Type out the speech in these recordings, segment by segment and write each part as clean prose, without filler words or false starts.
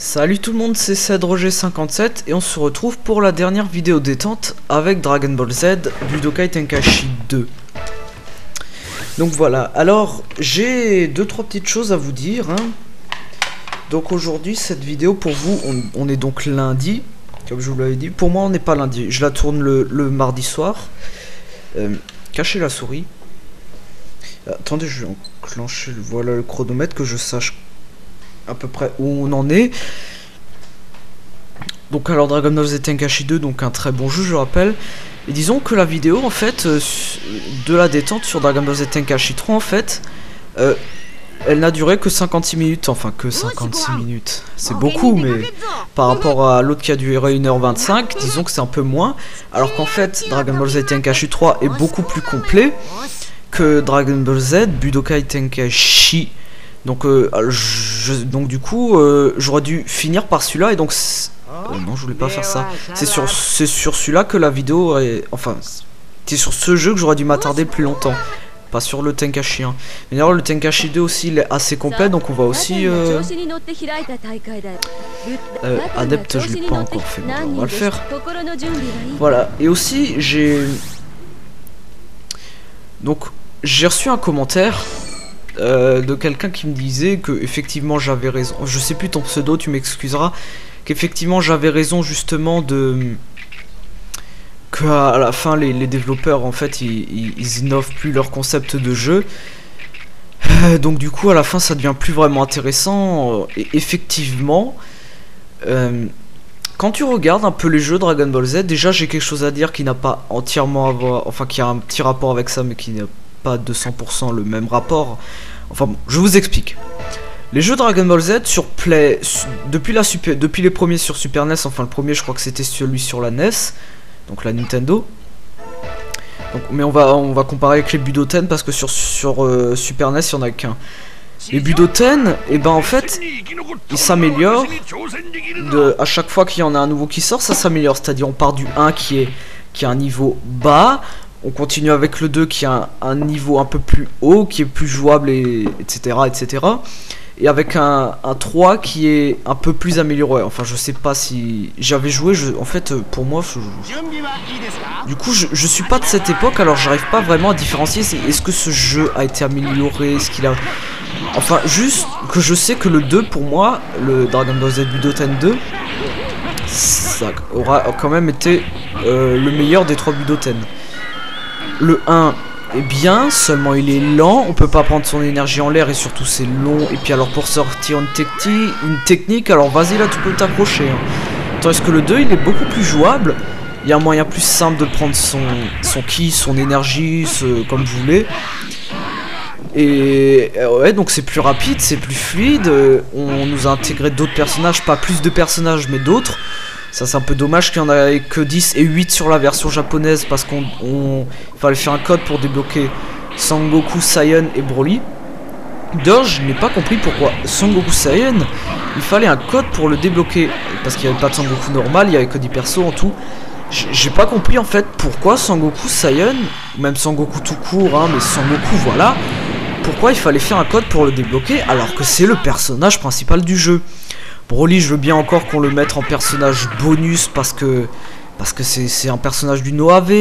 Salut tout le monde, c'est CedRoger57 et on se retrouve pour la dernière vidéo détente avec Dragon Ball Z Budokai Tenkaichi 2. Donc voilà, alors j'ai 2-3 petites choses à vous dire. Donc aujourd'hui cette vidéo pour vous, on est donc lundi, comme je vous l'avais dit. Pour moi on n'est pas lundi, je la tourne le mardi soir. Cachez la souris. Attendez, je vais enclencher voilà le chronomètre que je sache à peu près où on en est. Donc alors Dragon Ball Z Tenkaichi 2, donc un très bon jeu je rappelle. Et disons que la vidéo en fait de la détente sur Dragon Ball Z Tenkaichi 3 en fait elle n'a duré que 56 minutes, enfin que 56 minutes. C'est beaucoup, mais par rapport à l'autre qui a duré 1h25, disons que c'est un peu moins. Alors qu'en fait Dragon Ball Z Tenkaichi 3 est beaucoup plus complet que Dragon Ball Z Budokai Tenkaichi. Donc, donc du coup, j'aurais dû finir par celui-là et donc non, je voulais pas faire ça. C'est sur celui-là que la vidéo est, enfin, c'est sur ce jeu que j'aurais dû m'attarder plus longtemps, pas sur le Tenkaichi 1. Mais d'ailleurs, le Tenkaichi 2 aussi, il est assez complet, donc on va aussi Adepte, je l'ai pas encore fait, mais on va le faire. Voilà. Et aussi, j'ai reçu un commentaire de quelqu'un qui me disait que effectivement j'avais raison. Je sais plus ton pseudo, tu m'excuseras. Qu'effectivement j'avais raison justement que à la fin les développeurs en fait ils innovent plus leur concept de jeu. Donc du coup à la fin ça devient plus vraiment intéressant. Et effectivement quand tu regardes un peu les jeux Dragon Ball Z, déjà j'ai quelque chose à dire qui n'a pas entièrement à voir, enfin qui a un petit rapport avec ça mais qui n'a pas de 100% le même rapport. Enfin bon, je vous explique. Les jeux Dragon Ball Z sur Play, depuis les premiers sur Super NES, enfin le premier je crois que c'était celui sur la NES, donc la Nintendo. Donc, mais on va comparer avec les Budoten parce que sur Super NES il n'y en a qu'un. Les Budoten, et ben en fait, ils s'améliorent à chaque fois qu'il y en a un nouveau qui sort, ça s'améliore. C'est-à-dire on part du 1 qui a un niveau bas. On continue avec le 2 qui a un niveau un peu plus haut, qui est plus jouable, etc. Et avec un 3 qui est un peu plus amélioré. Enfin, je sais pas si j'avais joué, en fait, pour moi, du coup, je suis pas de cette époque, alors j'arrive pas vraiment à différencier. Est-ce que ce jeu a été amélioré, est-ce qu'il a... Enfin, juste que je sais que le 2, pour moi, le Dragon Ball Z Budoten 2, ça aura quand même été le meilleur des 3 Budoten. Le 1 est bien, seulement il est lent, on peut pas prendre son énergie en l'air et surtout c'est long. Et puis alors pour sortir une technique, alors vas-y là tu peux t'accrocher. Tandis que le 2 il est beaucoup plus jouable, il y a un moyen plus simple de prendre son ki, son énergie, comme vous voulez. Et ouais, donc c'est plus rapide, c'est plus fluide, on nous a intégré d'autres personnages, pas plus de personnages mais d'autres. Ça c'est un peu dommage qu'il y en ait que 10 et 8 sur la version japonaise parce qu'il fallait faire un code pour débloquer Sangoku, Saiyan et Broly. D'ailleurs je n'ai pas compris pourquoi Sangoku Saiyan il fallait un code pour le débloquer parce qu'il n'y avait pas de Sangoku normal, il n'y avait que 10 persos en tout. J'ai pas compris en fait pourquoi Sangoku Saiyan, même Sangoku tout court mais Sangoku voilà, pourquoi il fallait faire un code pour le débloquer alors que c'est le personnage principal du jeu. Broly, je veux bien encore qu'on le mette en personnage bonus parce que c'est un personnage du OAV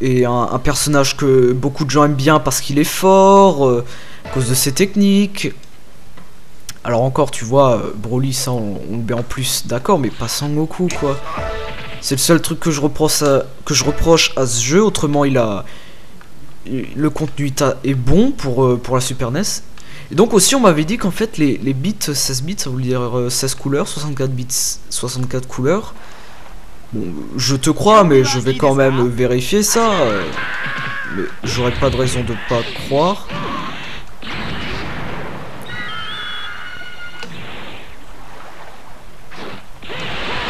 et un personnage que beaucoup de gens aiment bien parce qu'il est fort à cause de ses techniques. Alors encore, tu vois, Broly, ça on le met en plus, d'accord, mais pas Sangoku quoi. C'est le seul truc que je reproche à ce jeu. Autrement, le contenu est bon pour la Super NES. Et donc aussi on m'avait dit qu'en fait les bits 16 bits ça voulait dire 16 couleurs, 64 bits 64 couleurs. Bon, je te crois mais je vais quand même vérifier ça. Mais j'aurais pas de raison de pas croire.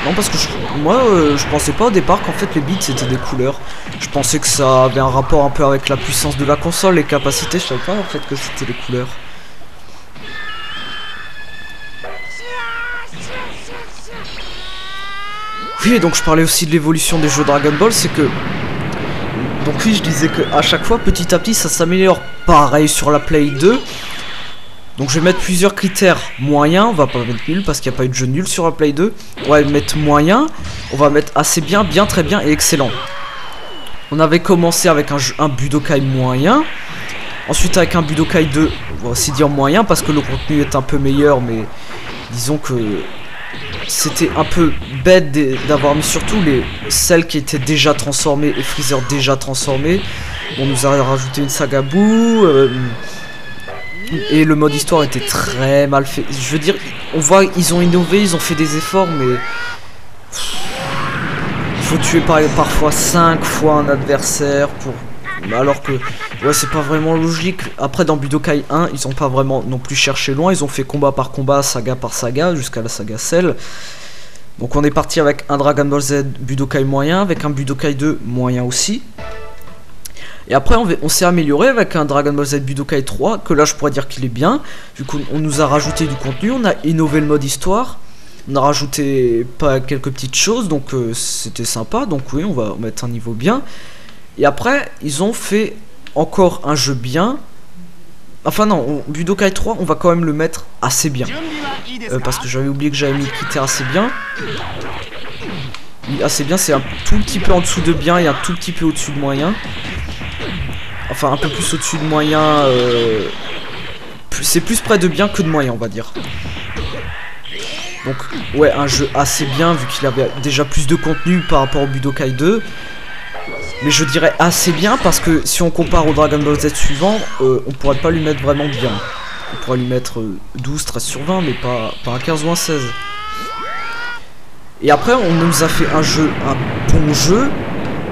Non parce que moi je pensais pas au départ qu'en fait les bits c'était des couleurs. Je pensais que ça avait un rapport un peu avec la puissance de la console, les capacités, je savais pas en fait que c'était les couleurs. Oui, et donc je parlais aussi de l'évolution des jeux Dragon Ball, c'est que... Donc oui, je disais que à chaque fois, petit à petit, ça s'améliore. Pareil sur la Play 2. Donc je vais mettre plusieurs critères moyens, on va pas mettre nul parce qu'il n'y a pas eu de jeu nul sur la Play 2. On va mettre moyen, on va mettre assez bien, bien, très bien et excellent. On avait commencé avec un Budokai moyen. Ensuite avec un Budokai 2, on va aussi dire moyen parce que le contenu est un peu meilleur, mais disons que c'était un peu bête d'avoir mis surtout celles qui étaient déjà transformées et Freezer déjà transformé. On nous a rajouté une saga Boo. Et le mode histoire était très mal fait. Je veux dire, on voit, ils ont innové, ils ont fait des efforts, mais il faut tuer parfois 5 fois un adversaire pour... Alors que, ouais, c'est pas vraiment logique. Après, dans Budokai 1, ils ont pas vraiment non plus cherché loin. Ils ont fait combat par combat, saga par saga, jusqu'à la saga Cell. Donc on est parti avec un Dragon Ball Z Budokai moyen, avec un Budokai 2 moyen aussi. Et après on s'est amélioré avec un Dragon Ball Z Budokai 3, que là je pourrais dire qu'il est bien. Du coup on nous a rajouté du contenu, on a innové le mode histoire. On a rajouté pas quelques petites choses, donc c'était sympa. Donc oui, on va mettre un niveau bien. Et après ils ont fait encore un jeu bien. Enfin non, Budokai 3 on va quand même le mettre assez bien. Parce que j'avais oublié que j'avais mis le critère assez bien. Assez bien c'est un tout petit peu en dessous de bien et un tout petit peu au-dessus de moyen. Enfin un peu plus au-dessus de moyen, c'est plus près de bien que de moyen on va dire. Donc ouais, un jeu assez bien vu qu'il avait déjà plus de contenu par rapport au Budokai 2. Mais je dirais assez bien parce que si on compare au Dragon Ball Z suivant, on pourrait pas lui mettre vraiment bien. On pourrait lui mettre 12, 13 sur 20 mais pas un 15 ou un 16. Et après on nous a fait un bon jeu.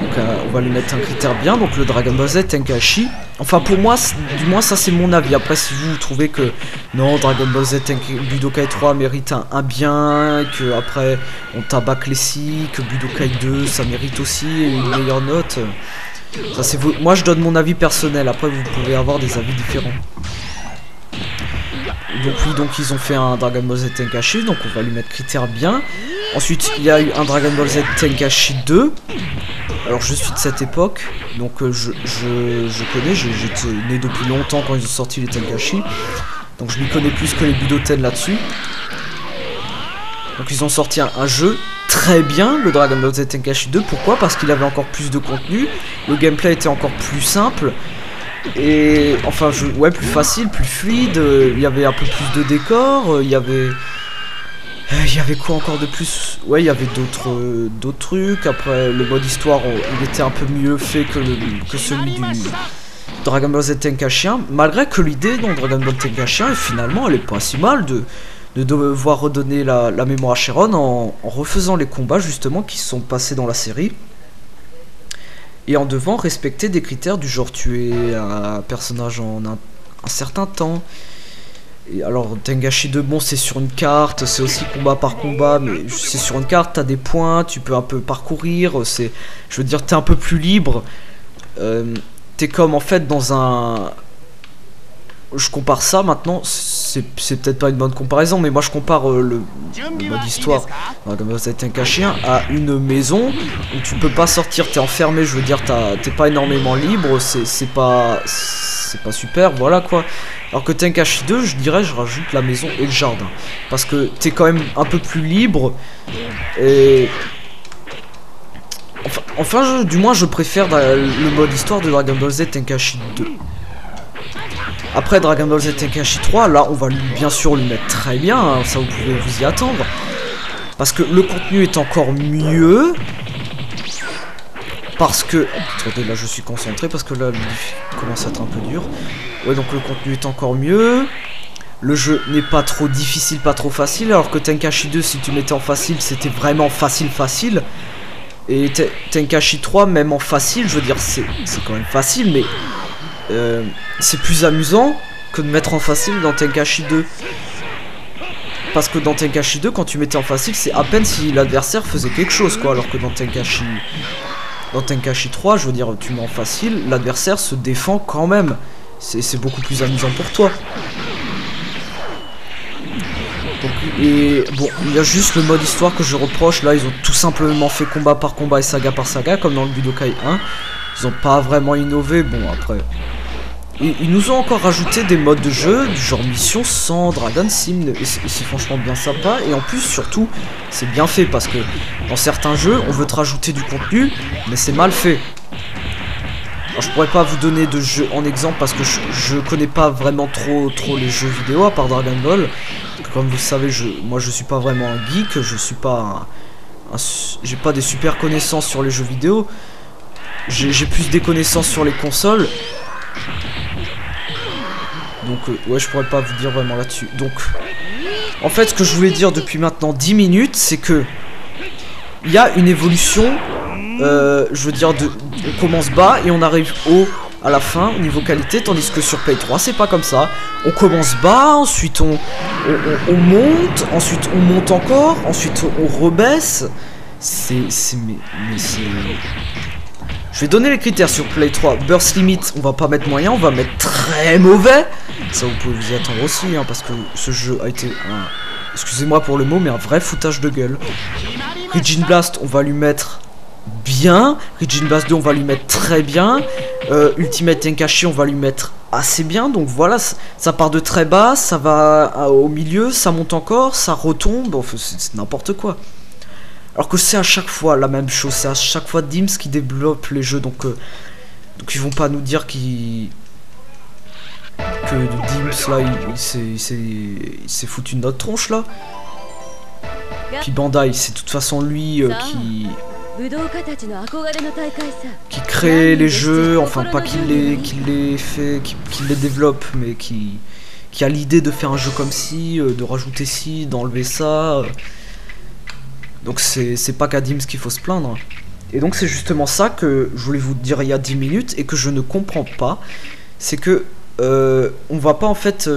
Donc on va lui mettre un critère bien, donc le Dragon Ball Z Tenkaichi. Enfin pour moi, du moins ça c'est mon avis. Après si vous trouvez que non, Dragon Ball Z Budokai 3 mérite un bien, que après on tabac les si, que Budokai 2 ça mérite aussi une meilleure note. Ça c'est vous. Moi je donne mon avis personnel, après vous pouvez avoir des avis différents. Donc oui, donc ils ont fait un Dragon Ball Z Tenkaichi, donc on va lui mettre critère bien. Ensuite il y a eu un Dragon Ball Z Tenkaichi 2. Alors je suis de cette époque, donc je connais, j'étais né depuis longtemps quand ils ont sorti les Tenkaichi. Donc je m'y connais plus que les Budoten là-dessus. Donc ils ont sorti un jeu très bien, le Dragon Ball Z Tenkaichi 2. Pourquoi? Parce qu'il avait encore plus de contenu, le gameplay était encore plus simple. Et enfin, ouais, plus facile, plus fluide, il y avait un peu plus de décors, il y avait quoi encore de plus? Ouais, il y avait d'autres trucs. Après, le mode histoire, il était un peu mieux fait que celui du Dragon Ball Z Tenkaichi 1. Malgré que l'idée dans Dragon Ball Tenkaichi 1, finalement, elle est pas si mal de devoir redonner la mémoire à Shenron en refaisant les combats, justement, qui se sont passés dans la série. Et en devant respecter des critères du genre tuer un personnage en un certain temps. Et alors Tenkaichi 2, bon c'est sur une carte, c'est aussi combat par combat, mais c'est sur une carte, t'as des points, tu peux un peu parcourir, je veux dire t'es un peu plus libre. T'es comme en fait dans un... Je compare ça maintenant, c'est peut-être pas une bonne comparaison, mais moi je compare le mode histoire Dragon Ball Z Tenkaichi 1 à une maison où tu peux pas sortir, t'es enfermé, je veux dire t'es pas énormément libre, c'est pas super, voilà quoi. Alors que Tenkaichi 2, je dirais, je rajoute la maison et le jardin, parce que t'es quand même un peu plus libre et... Enfin du moins je préfère le mode histoire de Dragon Ball Z Tenkaichi 2. Après Dragon Ball Z Tenkaichi 3, là on va bien sûr lui mettre très bien, hein, ça vous pouvez vous y attendre. Parce que le contenu est encore mieux. Parce que... Attendez, là je suis concentré parce que là il commence à être un peu dur. Ouais, donc le contenu est encore mieux. Le jeu n'est pas trop difficile, pas trop facile. Alors que Tenkaichi 2, si tu mettais en facile, c'était vraiment facile. Et Tenkaichi 3, même en facile, je veux dire, c'est quand même facile, mais... c'est plus amusant que de mettre en facile dans Tenkaichi 2. Parce que dans Tenkaichi 2, quand tu mettais en facile, c'est à peine si l'adversaire faisait quelque chose, quoi. Alors que dans Tenkaichi 3, je veux dire, tu mets en facile, l'adversaire se défend quand même. C'est beaucoup plus amusant pour toi. Donc, et bon, il y a juste le mode histoire que je reproche. Là, ils ont tout simplement fait combat par combat et saga par saga, comme dans le Budokai 1. Ils ont pas vraiment innové. Bon, après, Et ils nous ont encore rajouté des modes de jeu du genre mission sans Dragon Sim, et c'est franchement bien sympa. Et en plus, surtout, c'est bien fait parce que dans certains jeux, on veut te rajouter du contenu, mais c'est mal fait. Alors, je pourrais pas vous donner de jeux en exemple parce que je connais pas vraiment trop les jeux vidéo à part Dragon Ball. Comme vous le savez, moi je suis pas vraiment un geek, je suis pas j'ai pas des super connaissances sur les jeux vidéo. J'ai plus des connaissances sur les consoles. Donc ouais, je pourrais pas vous dire vraiment là-dessus. Donc en fait, ce que je voulais dire depuis maintenant 10 minutes, c'est que il y a une évolution. Je veux dire, on commence bas et on arrive haut à la fin au niveau qualité, tandis que sur Play 3 c'est pas comme ça. On commence bas, ensuite on monte, ensuite on monte encore, ensuite on rebaisse. Je vais donner les critères sur Play 3. Burst Limit, on va pas mettre moyen, on va mettre très mauvais. Ça vous pouvez vous y attendre aussi, hein, parce que ce jeu a été un... Excusez-moi pour le mot, mais un vrai foutage de gueule. Raging Blast, on va lui mettre bien. Raging Blast 2, on va lui mettre très bien. Ultimate Tenkaichi, on va lui mettre assez bien. Donc voilà, ça part de très bas, ça va au milieu, ça monte encore, ça retombe. Enfin, c'est n'importe quoi. Alors que c'est à chaque fois la même chose, c'est à chaque fois Dims qui développe les jeux, donc ils vont pas nous dire que Dims là il s'est foutu notre tronche là. Puis Bandai, c'est de toute façon lui qui crée les jeux, enfin pas qu'il les fait, qu'il les développe, mais qui a l'idée de faire un jeu comme ci, de rajouter ci, d'enlever ça. Donc c'est pas qu'à Dims qu'il faut se plaindre. Et donc c'est justement ça que je voulais vous dire il y a 10 minutes et que je ne comprends pas. C'est que on va pas en fait...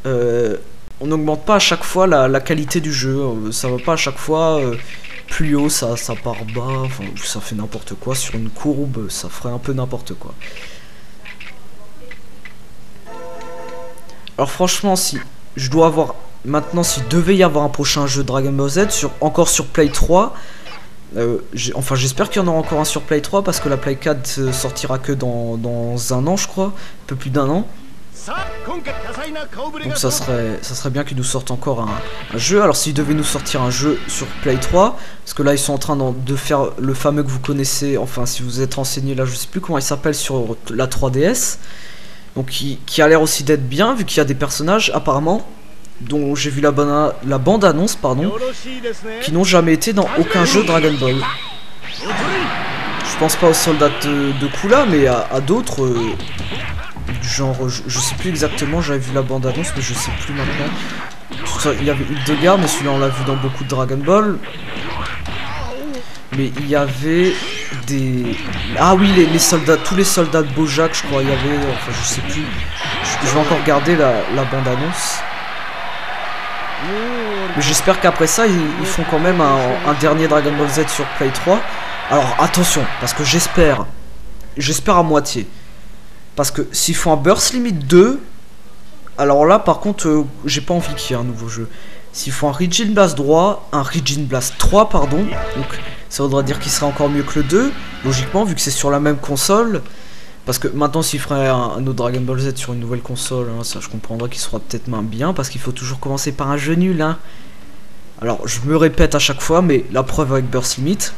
on n'augmente pas à chaque fois la qualité du jeu. Ça va pas à chaque fois plus haut, ça part bas. Enfin, ça fait n'importe quoi. Sur une courbe, ça ferait un peu n'importe quoi. Alors franchement, si je dois avoir... Maintenant, s'il devait y avoir un prochain jeu Dragon Ball Z, encore sur Play 3, enfin j'espère qu'il y en aura encore un sur Play 3 parce que la Play 4 sortira que dans un an, je crois, un peu plus d'un an. Donc ça serait bien qu'ils nous sortent encore un jeu. Alors s'ils devaient nous sortir un jeu sur Play 3, parce que là ils sont en train de faire le fameux que vous connaissez, enfin si vous êtes renseigné là, je sais plus comment il s'appelle sur la 3DS. Donc qui a l'air aussi d'être bien vu qu'il y a des personnages apparemment dont j'ai vu la bande-annonce, pardon, qui n'ont jamais été dans aucun jeu Dragon Ball. Je pense pas aux soldats de Kula, mais à d'autres, genre, je sais plus exactement, j'avais vu la bande-annonce, mais je sais plus maintenant. Il y avait Hildegard, mais celui-là on l'a vu dans beaucoup de Dragon Ball. Mais il y avait des... Ah oui, les soldats, tous les soldats de Bojack, je crois, il y avait... Enfin, je sais plus. Je vais encore regarder la bande-annonce. Mais j'espère qu'après ça, ils font quand même un dernier Dragon Ball Z sur Play 3. Alors, attention, parce que j'espère à moitié. Parce que s'ils font un Burst Limit 2, alors là, par contre, j'ai pas envie qu'il y ait un nouveau jeu. S'ils font un Raging Blast 3, pardon, donc ça voudrait dire qu'il serait encore mieux que le 2, logiquement, vu que c'est sur la même console. Parce que maintenant, s'il ferait un autre Dragon Ball Z sur une nouvelle console, hein, ça je comprendrais qu'il sera peut-être moins bien, parce qu'il faut toujours commencer par un jeu nul, hein. Alors, je me répète à chaque fois, mais la preuve avec Burst Limit.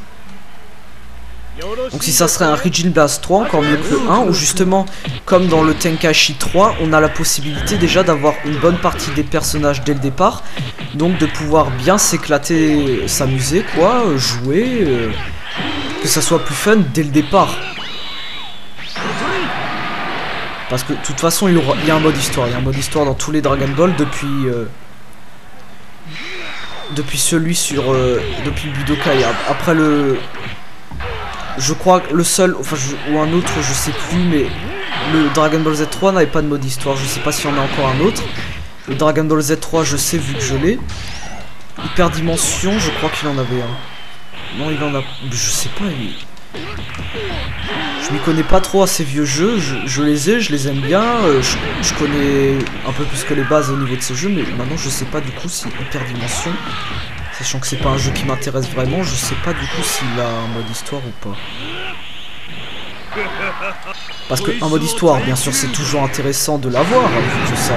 Donc si ça serait un Raging Blast 3, encore mieux que le 1, où justement, comme dans le Tenkaichi 3, on a la possibilité déjà d'avoir une bonne partie des personnages dès le départ, donc de pouvoir bien s'éclater, s'amuser, quoi, jouer, que ça soit plus fun dès le départ. Parce que de toute façon, il y a un mode histoire, dans tous les Dragon Ball depuis celui sur... depuis le Budokai, après le... Je crois que le seul, enfin ou un autre, je sais plus, mais le Dragon Ball Z3 n'avait pas de mode histoire. Je sais pas s'il y en a encore un autre. Le Dragon Ball Z3, je sais vu que je l'ai. Hyperdimension, je crois qu'il en avait un. Non, il en a, je sais pas. Je m'y connais pas trop à ces vieux jeux. Je les aime bien. Je connais un peu plus que les bases au niveau de ces jeux, mais maintenant je sais pas du coup si Hyperdimension. Sachant que c'est pas un jeu qui m'intéresse vraiment, je sais pas du coup s'il a un mode histoire ou pas. Parce qu'un mode histoire, bien sûr, c'est toujours intéressant de l'avoir, vu que ça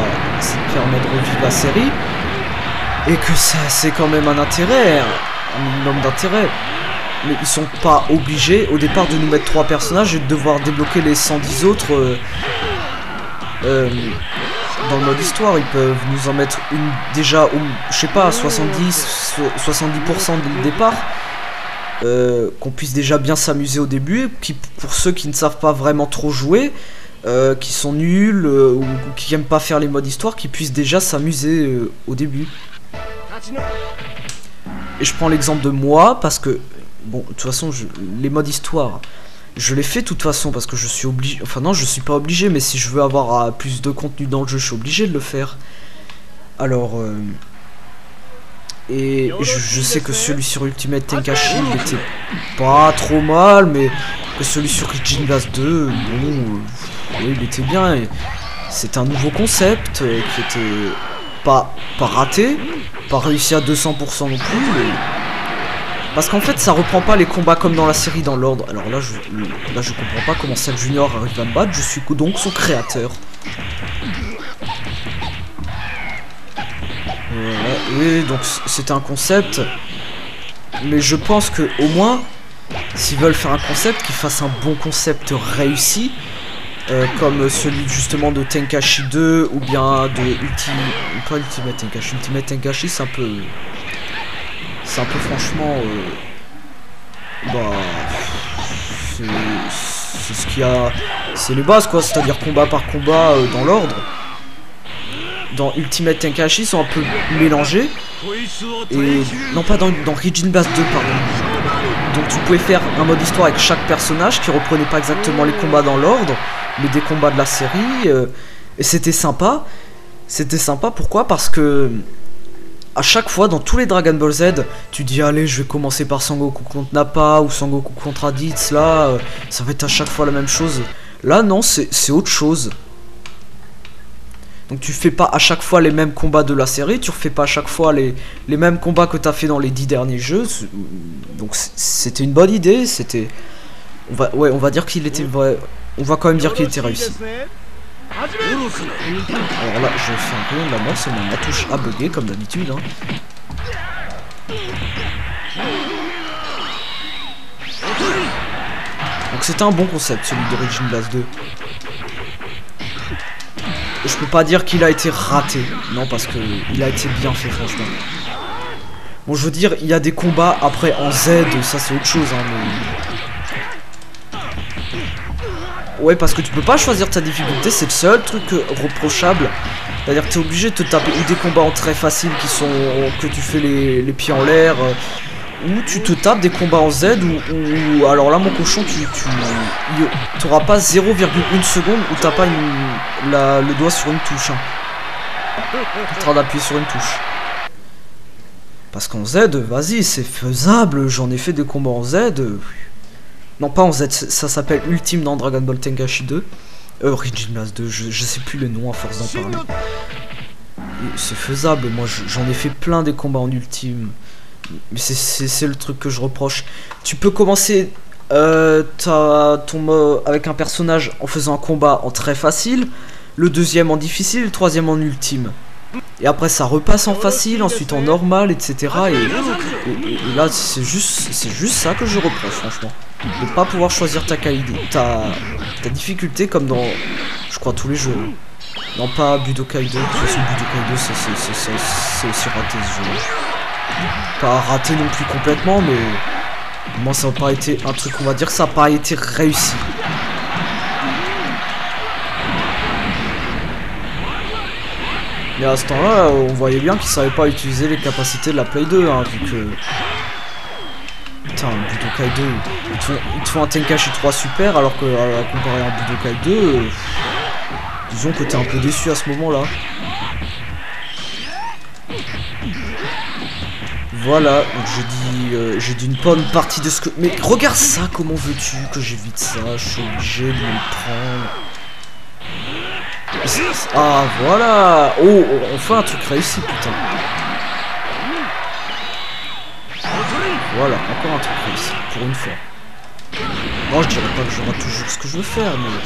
permet de revivre la série. Et que ça, c'est quand même un intérêt, un minimum d'intérêt. Mais ils sont pas obligés, au départ, de nous mettre 3 personnages et de devoir débloquer les 110 autres dans le mode histoire. Ils peuvent nous en mettre une déjà, je sais pas, 70% dès le départ. Qu'on puisse déjà bien s'amuser au début, qui pour ceux qui ne savent pas vraiment trop jouer, qui sont nuls ou qui aiment pas faire les modes histoire, qui puissent déjà s'amuser au début. Et je prends l'exemple de moi parce que bon, de toute façon les modes histoire je les fais de toute façon parce que je suis obligé, enfin non, je suis pas obligé, mais si je veux avoir plus de contenu dans le jeu, je suis obligé de le faire. Alors et je sais que celui sur Ultimate Tenkaichi il était pas trop mal, mais que celui sur Origin Blast 2, bon, oui, il était bien. C'est un nouveau concept qui était pas raté, pas réussi à 200% non plus. Parce qu'en fait, ça reprend pas les combats comme dans la série dans l'ordre. Alors là, je comprends pas comment Cell Junior arrive à me battre. Je suis donc son créateur. Oui, donc c'est un concept, mais je pense que au moins, s'ils veulent faire un concept, qu'ils fassent un bon concept réussi, comme celui justement de Tenkaichi 2 ou bien de Ultimate Tenkaichi. Ultimate Tenkaichi, c'est un peu franchement, c'est ce qu'il y a, c'est les bases quoi, c'est-à-dire combat par combat dans l'ordre. Dans Ultimate Tenkaichi, ils sont un peu mélangés. Et non, pas dans Origin Blast 2, pardon. Donc tu pouvais faire un mode histoire avec chaque personnage qui reprenait pas exactement les combats dans l'ordre, mais des combats de la série. Et c'était sympa. C'était sympa, pourquoi? Parce que à chaque fois, dans tous les Dragon Ball Z, tu dis allez, je vais commencer par Sangoku contre Nappa ou Sangoku contre Raditz. Là, ça va être à chaque fois la même chose. Là, non, c'est autre chose. Donc tu fais pas à chaque fois les mêmes combats de la série, tu refais pas à chaque fois les mêmes combats que t'as fait dans les 10 derniers jeux. Donc c'était une bonne idée, c'était... on va dire qu'il était vrai... On va quand même dire qu'il était réussi. Alors là, je fais un peu de la mort, seulement ma touche a bugué comme d'habitude. Hein. Donc c'était un bon concept, celui d'Origin Blast 2. Je peux pas dire qu'il a été raté, non, parce que il a été bien fait franchement. Bon, je veux dire, il y a des combats après en Z, ça c'est autre chose, hein, mais... Ouais, parce que tu peux pas choisir ta difficulté, c'est le seul truc reprochable. C'est-à-dire que t'es obligé de te taper ou des combats en très facile qui sont... que tu fais les pieds en l'air, ou tu te tapes des combats en Z, ou alors là mon cochon, tu auras pas 0,1 seconde où t'as pas le doigt sur une touche. Hein. En train d'appuyer sur une touche. Parce qu'en Z, vas-y, c'est faisable, j'en ai fait des combats en Z. Non, pas en Z, ça s'appelle Ultime dans Dragon Ball Tenkaichi 2. Origin Blast 2, je sais plus le nom à force d'en parler. C'est faisable, moi j'en ai fait plein des combats en Ultime. Mais c'est le truc que je reproche. Tu peux commencer avec un personnage en faisant un combat en très facile, le deuxième en difficile, le troisième en ultime. Et après ça repasse en facile, ensuite en normal, etc. Et là c'est juste ça que je reproche franchement. De pas pouvoir choisir ta difficulté comme dans, je crois, tous les jeux. Non, pas Budokai 2, de toute façon Budokai 2 c'est aussi raté ce jeu. Pas raté non plus complètement, mais moi ça n'a pas été un truc, on va dire que ça n'a pas été réussi. Mais à ce temps-là, on voyait bien qu'ils savaient pas utiliser les capacités de la Play 2, hein, vu que... Putain, Budokai 2, ils te font un Tenkaichi 3 super, alors que comparé à un Budokai 2, disons que t'es un peu déçu à ce moment-là. Voilà, donc j'ai dit une bonne partie de ce que... Mais regarde ça, comment veux-tu que j'évite ça? Je suis obligé de me le prendre. Ah, voilà. Oh, on fait un truc réussi, putain. Voilà, encore un truc réussi, pour une fois. Bon, je dirais pas que je rate toujours ce que je veux faire, mais...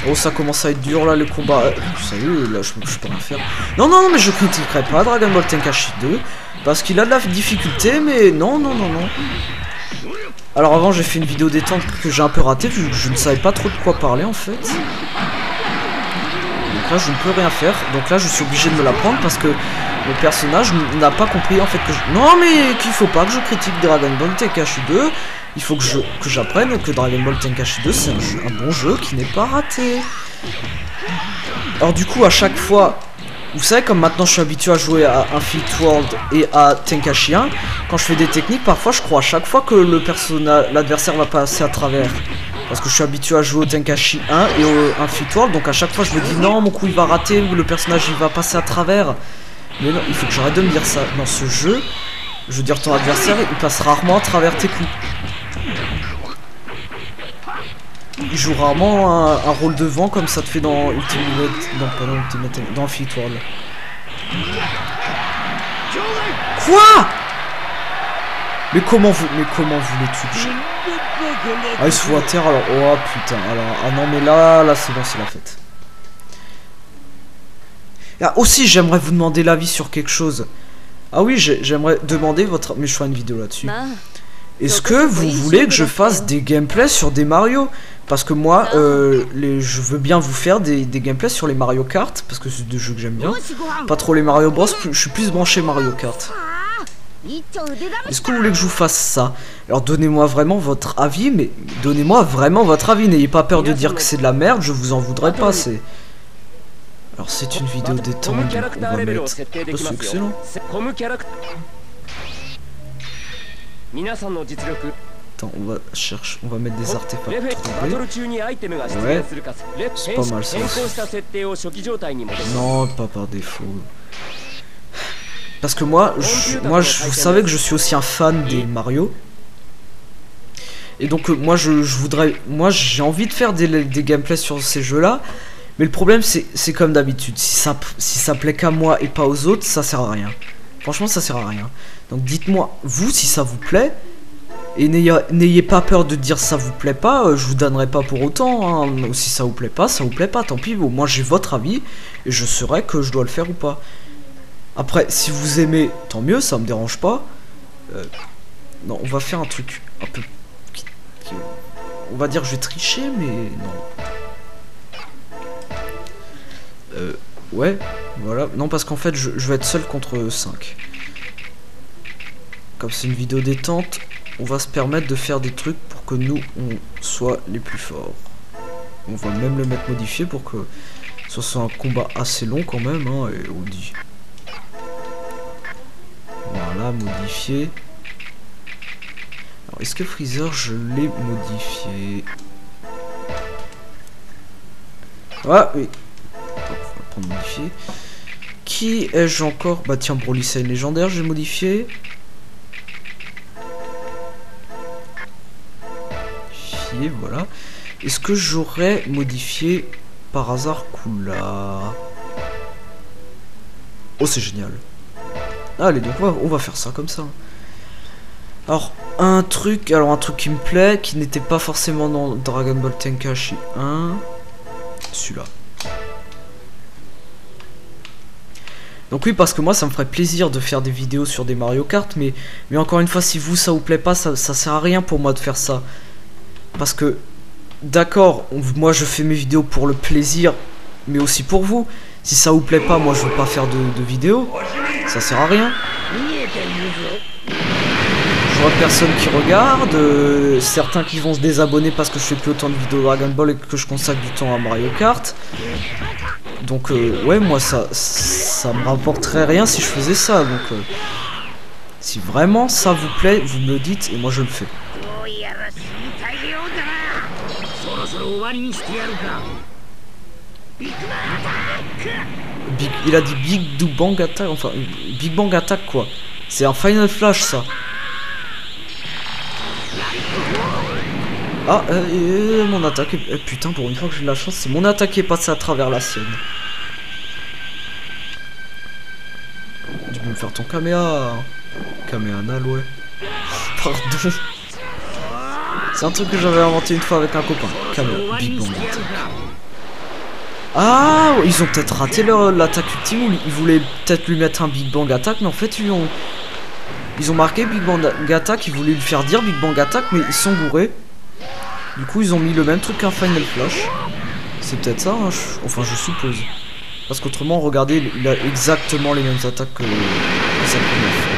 Oh, ça commence à être dur là, le combat. Sérieux, là, je peux rien faire. Non, non, non, mais je critiquerai pas Dragon Ball Tenkaichi 2. Parce qu'il a de la difficulté, mais non, non, non, non. Alors avant, j'ai fait une vidéo détente que j'ai un peu ratée, vu que je ne savais pas trop de quoi parler en fait. Donc là, je ne peux rien faire. Donc là, je suis obligé de me la prendre parce que le personnage n'a pas compris en fait que je... Non, mais qu'il faut pas que je critique Dragon Ball Tenkaichi 2. Il faut que j'apprenne que Dragon Ball Tenkaichi 2 c'est un bon jeu qui n'est pas raté. Alors du coup à chaque fois, vous savez comme maintenant je suis habitué à jouer à Infinite World et à Tenkaichi 1, quand je fais des techniques parfois je crois à chaque fois que l'adversaire va passer à travers. Parce que je suis habitué à jouer au Tenkaichi 1 et au Infinite World, donc à chaque fois je me dis non mon coup il va rater ou le personnage il va passer à travers. Mais non, il faut que j'arrête de me dire ça. Dans ce jeu, je veux dire ton adversaire il passe rarement à travers tes coups. Il joue rarement un rôle de vent comme ça te fait dans Ultimate, dans Infinite World. Quoi? Mais comment vous les tuez? Ah il se fout à terre alors, oh putain, alors, ah non mais là c'est bon, c'est la fête. Ah, aussi j'aimerais vous demander l'avis sur quelque chose. Ah oui, j'aimerais demander votre... Mais je ferai une vidéo là-dessus. Est-ce que vous voulez que je fasse des gameplays sur des Mario? Parce que moi, je veux bien vous faire des gameplays sur les Mario Kart, parce que c'est des jeux que j'aime bien. Pas trop les Mario Bros, je suis plus branché Mario Kart. Est-ce que vous voulez que je vous fasse ça? Alors donnez-moi vraiment votre avis, mais donnez-moi vraiment votre avis. N'ayez pas peur de dire que c'est de la merde, je vous en voudrais pas, c'est... Alors c'est une vidéo détente, donc on va mettre... Oh, c'est excellent. Attends, on va mettre des artefacts trouvés. Ouais, c'est pas mal ça. Non, pas par défaut. Parce que moi, vous savez que je suis aussi un fan des Mario. Et donc moi j'ai envie de faire des gameplays sur ces jeux-là. Mais le problème c'est comme d'habitude, si ça plaît qu'à moi et pas aux autres, ça sert à rien. Franchement ça sert à rien. Donc dites-moi, vous, si ça vous plaît, et n'ayez pas peur de dire ça vous plaît pas, je vous donnerai pas pour autant, hein. Si ça vous plaît pas, tant pis, bon, moi j'ai votre avis, et je saurai que je dois le faire ou pas. Après, si vous aimez, tant mieux, ça me dérange pas. Non, on va faire un truc un peu... On va dire que je vais tricher, mais non. Ouais, voilà. Non, parce qu'en fait, je vais être seul contre 5. Comme c'est une vidéo détente, on va se permettre de faire des trucs pour que nous, on soit les plus forts. On va même le mettre modifié pour que ce soit un combat assez long quand même, hein, et on dit... Voilà, modifié. Alors, est-ce que Freezer, je l'ai modifié? Ah, oui. Modifié. Qui ai-je encore? Bah tiens, Broly c'est légendaire, j'ai modifié. Voilà. Est-ce que j'aurais modifié par hasard Kula? Oh c'est génial. Allez donc on va faire ça comme ça. Alors un truc qui me plaît, qui n'était pas forcément dans Dragon Ball Tenkaichi 1. Celui-là. Donc oui, parce que moi ça me ferait plaisir de faire des vidéos sur des Mario Kart, mais encore une fois, si vous ça vous plaît pas, ça sert à rien pour moi de faire ça. Parce que, d'accord, moi je fais mes vidéos pour le plaisir, mais aussi pour vous. Si ça vous plaît pas, moi je veux pas faire de vidéos, ça sert à rien. Je vois personne qui regarde, certains qui vont se désabonner parce que je fais plus autant de vidéos Dragon Ball et que je consacre du temps à Mario Kart. Donc ouais, moi ça me rapporterait rien si je faisais ça. Donc si vraiment ça vous plaît, vous me le dites et moi je le fais. Il a dit Big Bang Attack, enfin Big Bang Attack quoi. C'est un Final Flash ça. Ah, mon attaque est... putain, pour une fois que j'ai de la chance, c'est mon attaque qui est passée à travers la sienne. Tu peux me faire ton Kamea. Kamehanal, ouais. Pardon. C'est un truc que j'avais inventé une fois avec un copain. Caméra, Big Bang Attack. Ah, ils ont peut-être raté l'attaque ultime, ou ils voulaient peut-être lui mettre un Big Bang Attack, mais en fait ils ont marqué Big Bang Attack, ils voulaient lui faire dire Big Bang Attack, mais ils sont bourrés. Du coup ils ont mis le même truc qu'un Final Flash. C'est peut-être ça, hein, enfin je suppose. Parce qu'autrement, regardez, il a exactement les mêmes attaques que sa première fois.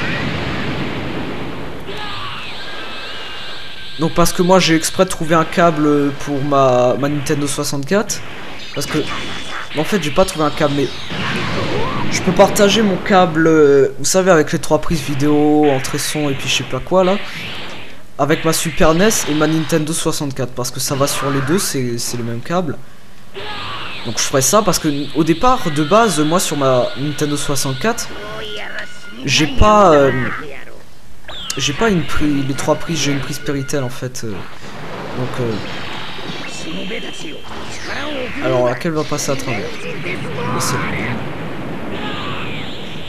Donc parce que moi j'ai exprès trouvé un câble pour ma Nintendo 64. Parce que en fait j'ai pas trouvé un câble, mais je peux partager mon câble, vous savez, avec les 3 prises vidéo, entrée son et puis je sais pas quoi là, avec ma Super NES et ma Nintendo 64, parce que ça va sur les deux, c'est le même câble. Donc je ferai ça parce que au départ, de base, moi sur ma Nintendo 64, j'ai pas une prise, les 3 prises, j'ai une prise Péritel en fait. Alors laquelle va passer à travers?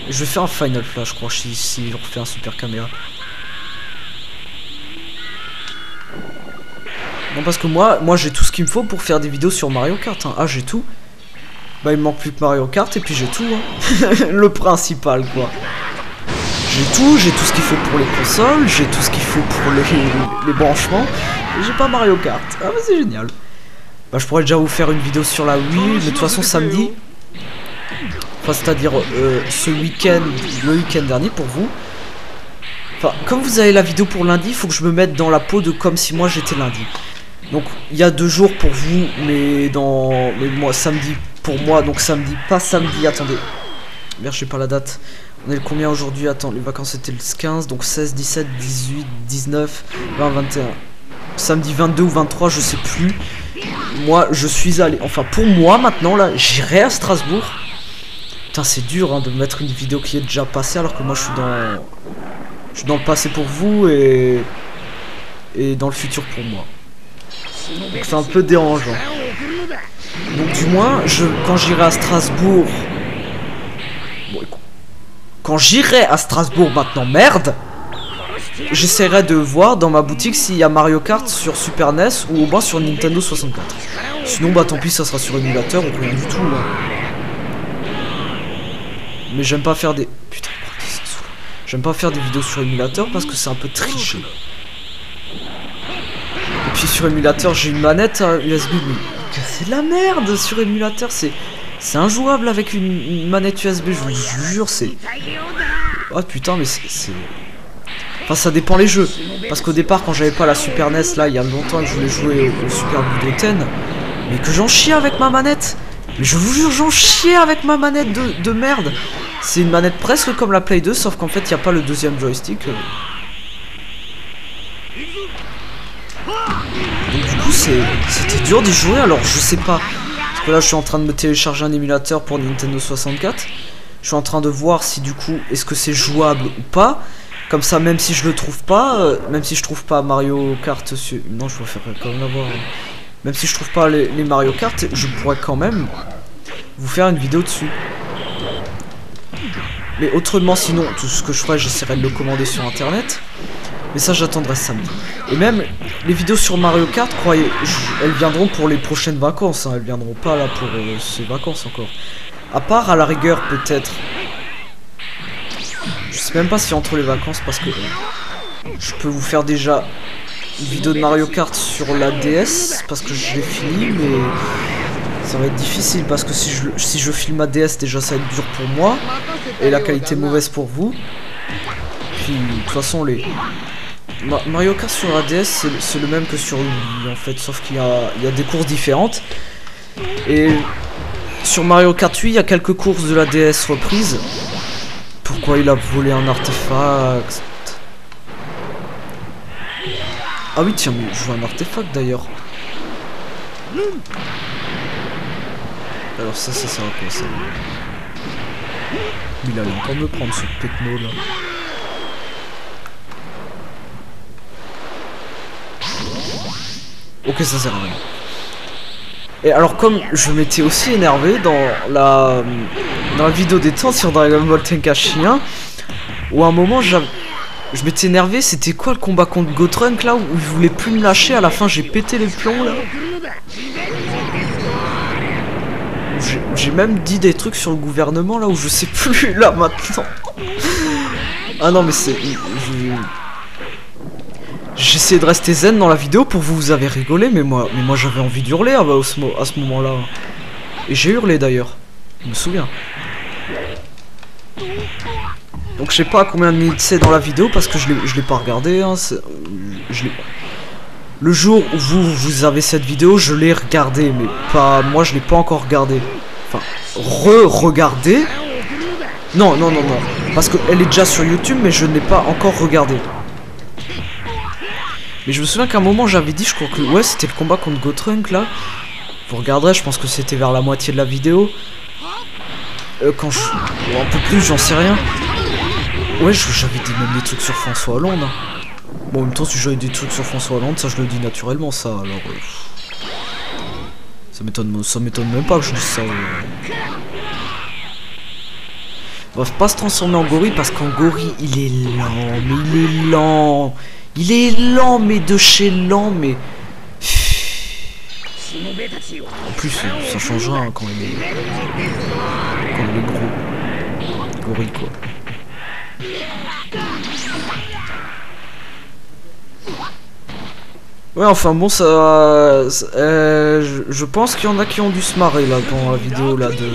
Je vais faire un Final Flash, je crois, si je refais un super caméra. Non, parce que moi j'ai tout ce qu'il me faut pour faire des vidéos sur Mario Kart, hein. Ah, j'ai tout. Bah il me manque plus que Mario Kart et puis j'ai tout, hein. Le principal quoi. J'ai tout ce qu'il faut pour les consoles, j'ai tout ce qu'il faut pour les branchements. Et j'ai pas Mario Kart. Ah bah c'est génial. Bah je pourrais déjà vous faire une vidéo sur la Wii, mais de toute façon samedi. Enfin c'est-à-dire ce week-end, le week-end dernier pour vous. Enfin comme vous avez la vidéo pour lundi, il faut que je me mette dans la peau de comme si moi j'étais lundi. Donc il y a 2 jours pour vous, mais moi samedi pour moi, donc samedi, pas samedi, attendez. Merde, je sais pas la date. On est le combien aujourd'hui? Attends, les vacances c'était le 15, donc 16, 17, 18, 19, 20, 21. Samedi 22 ou 23, je sais plus. Moi, je suis allé... Enfin, pour moi, maintenant, là, j'irai à Strasbourg. Putain, c'est dur, hein, de mettre une vidéo qui est déjà passée, alors que moi, je suis dans le passé pour vous et dans le futur pour moi. Donc, c'est un peu dérangeant. Donc, du moins, quand j'irai à Strasbourg... Bon, écoute. Quand j'irai à Strasbourg maintenant, merde, j'essaierai de voir dans ma boutique s'il y a Mario Kart sur Super NES ou au moins sur Nintendo 64. Sinon, bah tant pis, ça sera sur émulateur ou rien du tout là. Mais j'aime pas faire des... Putain, j'aime pas faire des vidéos sur émulateur parce que c'est un peu triché. Et puis sur émulateur, j'ai une manette USB, mais c'est de la merde sur émulateur, c'est injouable avec une manette USB, je vous jure, c'est... Oh putain, mais c'est... Enfin, ça dépend les jeux. Parce qu'au départ, quand j'avais pas la Super NES, là, il y a longtemps que je voulais jouer au Super Budoten, mais que j'en chie avec ma manette. Mais je vous jure, j'en chie avec ma manette de merde. C'est une manette presque comme la Play 2, sauf qu'en fait, il n'y a pas le deuxième joystick. Donc du coup, c'était dur d'y jouer, alors je sais pas... Là je suis en train de me télécharger un émulateur pour Nintendo 64. Je suis en train de voir si du coup est-ce que c'est jouable ou pas. Comme ça même si je le trouve pas, même si je trouve pas Mario Kart sur... Non, je vais faire quand même avoir... Même si je trouve pas les Mario Kart, je pourrais quand même vous faire une vidéo dessus. Mais autrement sinon, tout ce que je ferai, j'essaierai de le commander sur internet. Mais ça j'attendrai samedi. Et même les vidéos sur Mario Kart, croyez, elles viendront pour les prochaines vacances, hein. Elles viendront pas là pour ces vacances encore. À part à la rigueur peut-être. Je sais même pas si entre les vacances parce que je peux vous faire déjà une vidéo de Mario Kart sur la DS parce que je l'ai fini, mais ça va être difficile parce que si je filme ma DS déjà ça va être dur pour moi et la qualité mauvaise pour vous. Puis de toute façon Mario Kart sur la DS c'est le même que sur Wii en fait, sauf qu'il y a des courses différentes. Et sur Mario Kart 8 il y a quelques courses de la DS reprises. Pourquoi il a volé un artefact? Ah oui tiens, mais je vois un artefact d'ailleurs. Alors ça sert à quoi ça? Il allait encore me prendre ce techno là. Ok, ça sert à rien. Et alors comme je m'étais aussi énervé dans la vidéo des temps sur Dragon Ball Tenkaichi 1, où à un moment je m'étais énervé. C'était quoi le combat contre Gotrunk là où il voulait plus me lâcher? À la fin, j'ai pété les plombs là. J'ai même dit des trucs sur le gouvernement là où je sais plus là maintenant. Ah non mais c'est... J'essaie de rester zen dans la vidéo pour vous avez rigolé, mais moi j'avais envie d'hurler à ce moment-là. Et j'ai hurlé d'ailleurs, je me souviens. Donc je sais pas combien de minutes c'est dans la vidéo parce que je l'ai pas regardé. Hein, le jour où vous avez cette vidéo, je l'ai regardé, mais pas moi je l'ai pas encore regardé. Enfin, re-regardé. Non, parce qu'elle est déjà sur YouTube, mais je n'ai pas encore regardé. Mais je me souviens qu'à un moment j'avais dit, je crois que ouais c'était le combat contre Gotrunk là. Vous regarderez, je pense que c'était vers la moitié de la vidéo. Quand je... un peu plus, j'en sais rien. Ouais, j'avais dit même des trucs sur François Hollande. Hein. Bon, en même temps, si j'avais des trucs sur François Hollande, ça je le dis naturellement, ça. Alors, ça m'étonne même pas que je dise ça. Bref, pas se transformer en gorille parce qu'en gorille, il est lent, mais il est lent. Il est lent, mais de chez lent, mais... En plus, ça changera hein, quand il est gros. Gorille, quoi. Ouais, enfin bon, ça... je pense qu'il y en a qui ont dû se marrer, là, dans la vidéo, là, de...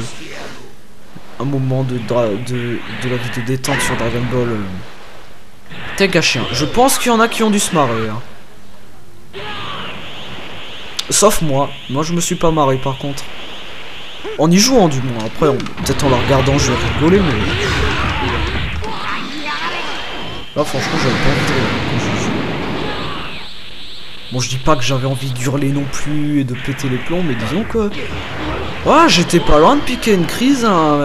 Un moment de la vidéo détente sur Dragon Ball... Tenkaichi. Je pense qu'il y en a qui ont dû se marrer, hein. Sauf moi. Moi, je me suis pas marré, par contre. En y jouant, du moins. Après, peut-être en la regardant, je vais rigoler, mais... Là, franchement, j'avais pas envie de rire quand je joue. Bon, je dis pas que j'avais envie d'hurler non plus et de péter les plombs, mais disons que... Ouais, j'étais pas loin de piquer une crise, hein,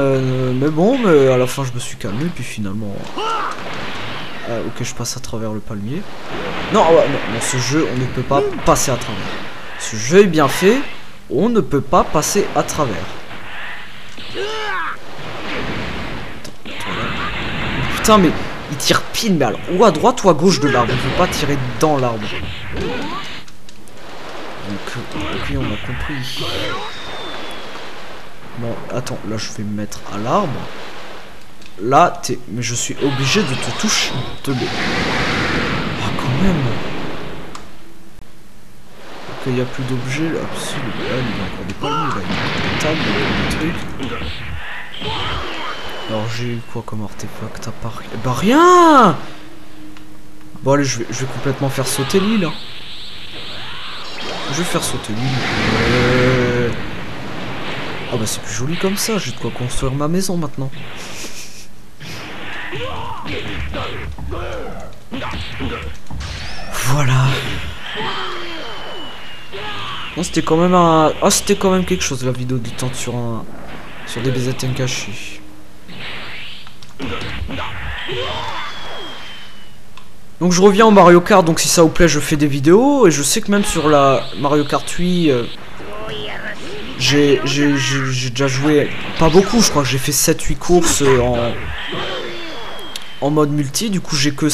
mais bon, mais à la fin, je me suis calmé, puis finalement... ok, je passe à travers le palmier. Non, ouais, non, dans ce jeu, on ne peut pas passer à travers. Ce jeu est bien fait, on ne peut pas passer à travers. Putain, mais il tire pile, mais alors, ou à droite ou à gauche de l'arbre. On ne peut pas tirer dans l'arbre. Donc, ok, on a compris. Bon, attends, là, je vais me mettre à l'arbre. Là, mais je suis obligé de te toucher. Ah, quand même. Il n'y a plus d'objets là. Si, là, il y a encore des palmiers, là. Il y a des tables, des trucs. Alors, j'ai eu quoi comme artefact à part... Bah, rien. Bon, allez, je vais complètement faire sauter l'île. Hein. Je vais faire sauter l'île. Ah, bah, c'est plus joli comme ça. J'ai de quoi construire ma maison maintenant. Voilà. Non, c'était quand même un... Ah, c'était quand même quelque chose la vidéo du temps sur DBZ Tenkaichi. Donc je reviens au Mario Kart, donc si ça vous plaît je fais des vidéos. Et je sais que même sur la Mario Kart 8 j'ai déjà joué, pas beaucoup, je crois que j'ai fait 7-8 courses en mode multi. Du coup j'ai que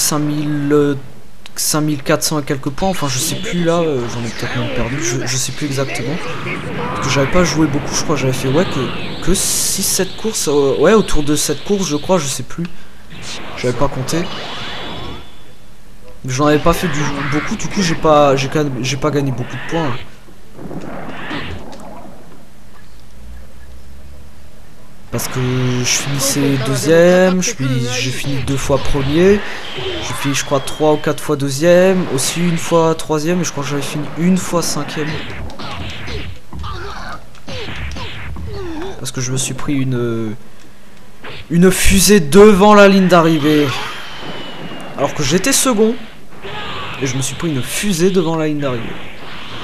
5400 et quelques points, enfin je sais plus là, j'en ai peut-être même perdu, je sais plus exactement. Parce que j'avais pas joué beaucoup, je crois j'avais fait ouais que 6-7 courses, ouais autour de 7 courses je crois, je sais plus. J'avais pas compté. J'en avais pas fait beaucoup, du coup j'ai pas gagné beaucoup de points. Parce que je finissais deuxième, j'ai fini 2 fois premier, j'ai fini je crois 3 ou 4 fois deuxième, aussi une fois troisième et je crois que j'avais fini une fois cinquième. Parce que je me suis pris une fusée devant la ligne d'arrivée. Alors que j'étais second. Et je me suis pris une fusée devant la ligne d'arrivée.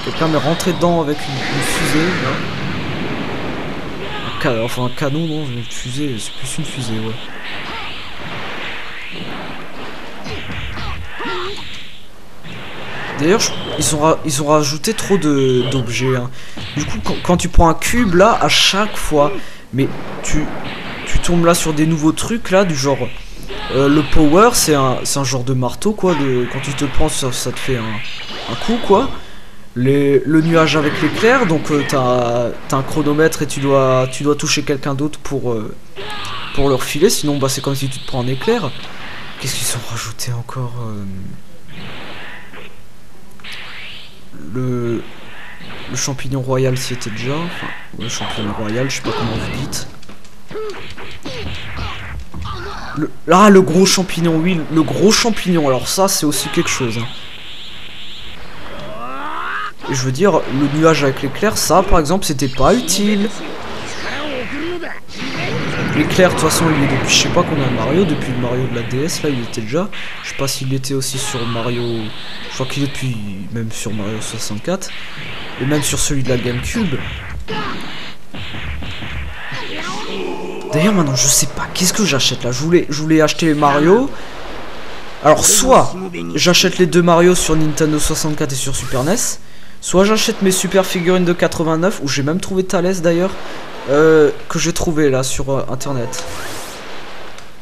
Quelqu'un m'est rentré dedans avec une fusée. Là. Enfin un canon, non, une fusée, c'est plus une fusée, ouais. D'ailleurs, ils ont rajouté trop d'objets. Hein. Du coup, quand tu prends un cube là, à chaque fois, mais tu tombes là sur des nouveaux trucs là, du genre, Le power, c'est un genre de marteau, quoi. Quand tu te prends, ça te fait un coup, quoi. Le nuage avec l'éclair, donc t'as un chronomètre et tu dois toucher quelqu'un d'autre pour le refiler, sinon bah, c'est comme si tu te prends un éclair. Qu'est-ce qu'ils sont rajoutés encore le champignon royal s'y était déjà, enfin le champignon royal, je sais pas comment vous dites. Le gros champignon, oui, le gros champignon, alors ça c'est aussi quelque chose. Hein. Et je veux dire, le nuage avec l'éclair, ça par exemple c'était pas utile. L'éclair de toute façon il est depuis je sais pas combien de Mario, depuis le Mario de la DS là il était déjà. Je sais pas s'il était aussi sur Mario, je crois qu'il est depuis même sur Mario 64. Et même sur celui de la GameCube. D'ailleurs maintenant je sais pas, qu'est-ce que j'achète là, je voulais acheter les Mario. Alors soit j'achète les deux Mario sur Nintendo 64 et sur Super NES. Soit j'achète mes super figurines de 89, où j'ai même trouvé Thalès d'ailleurs, que j'ai trouvé là sur internet.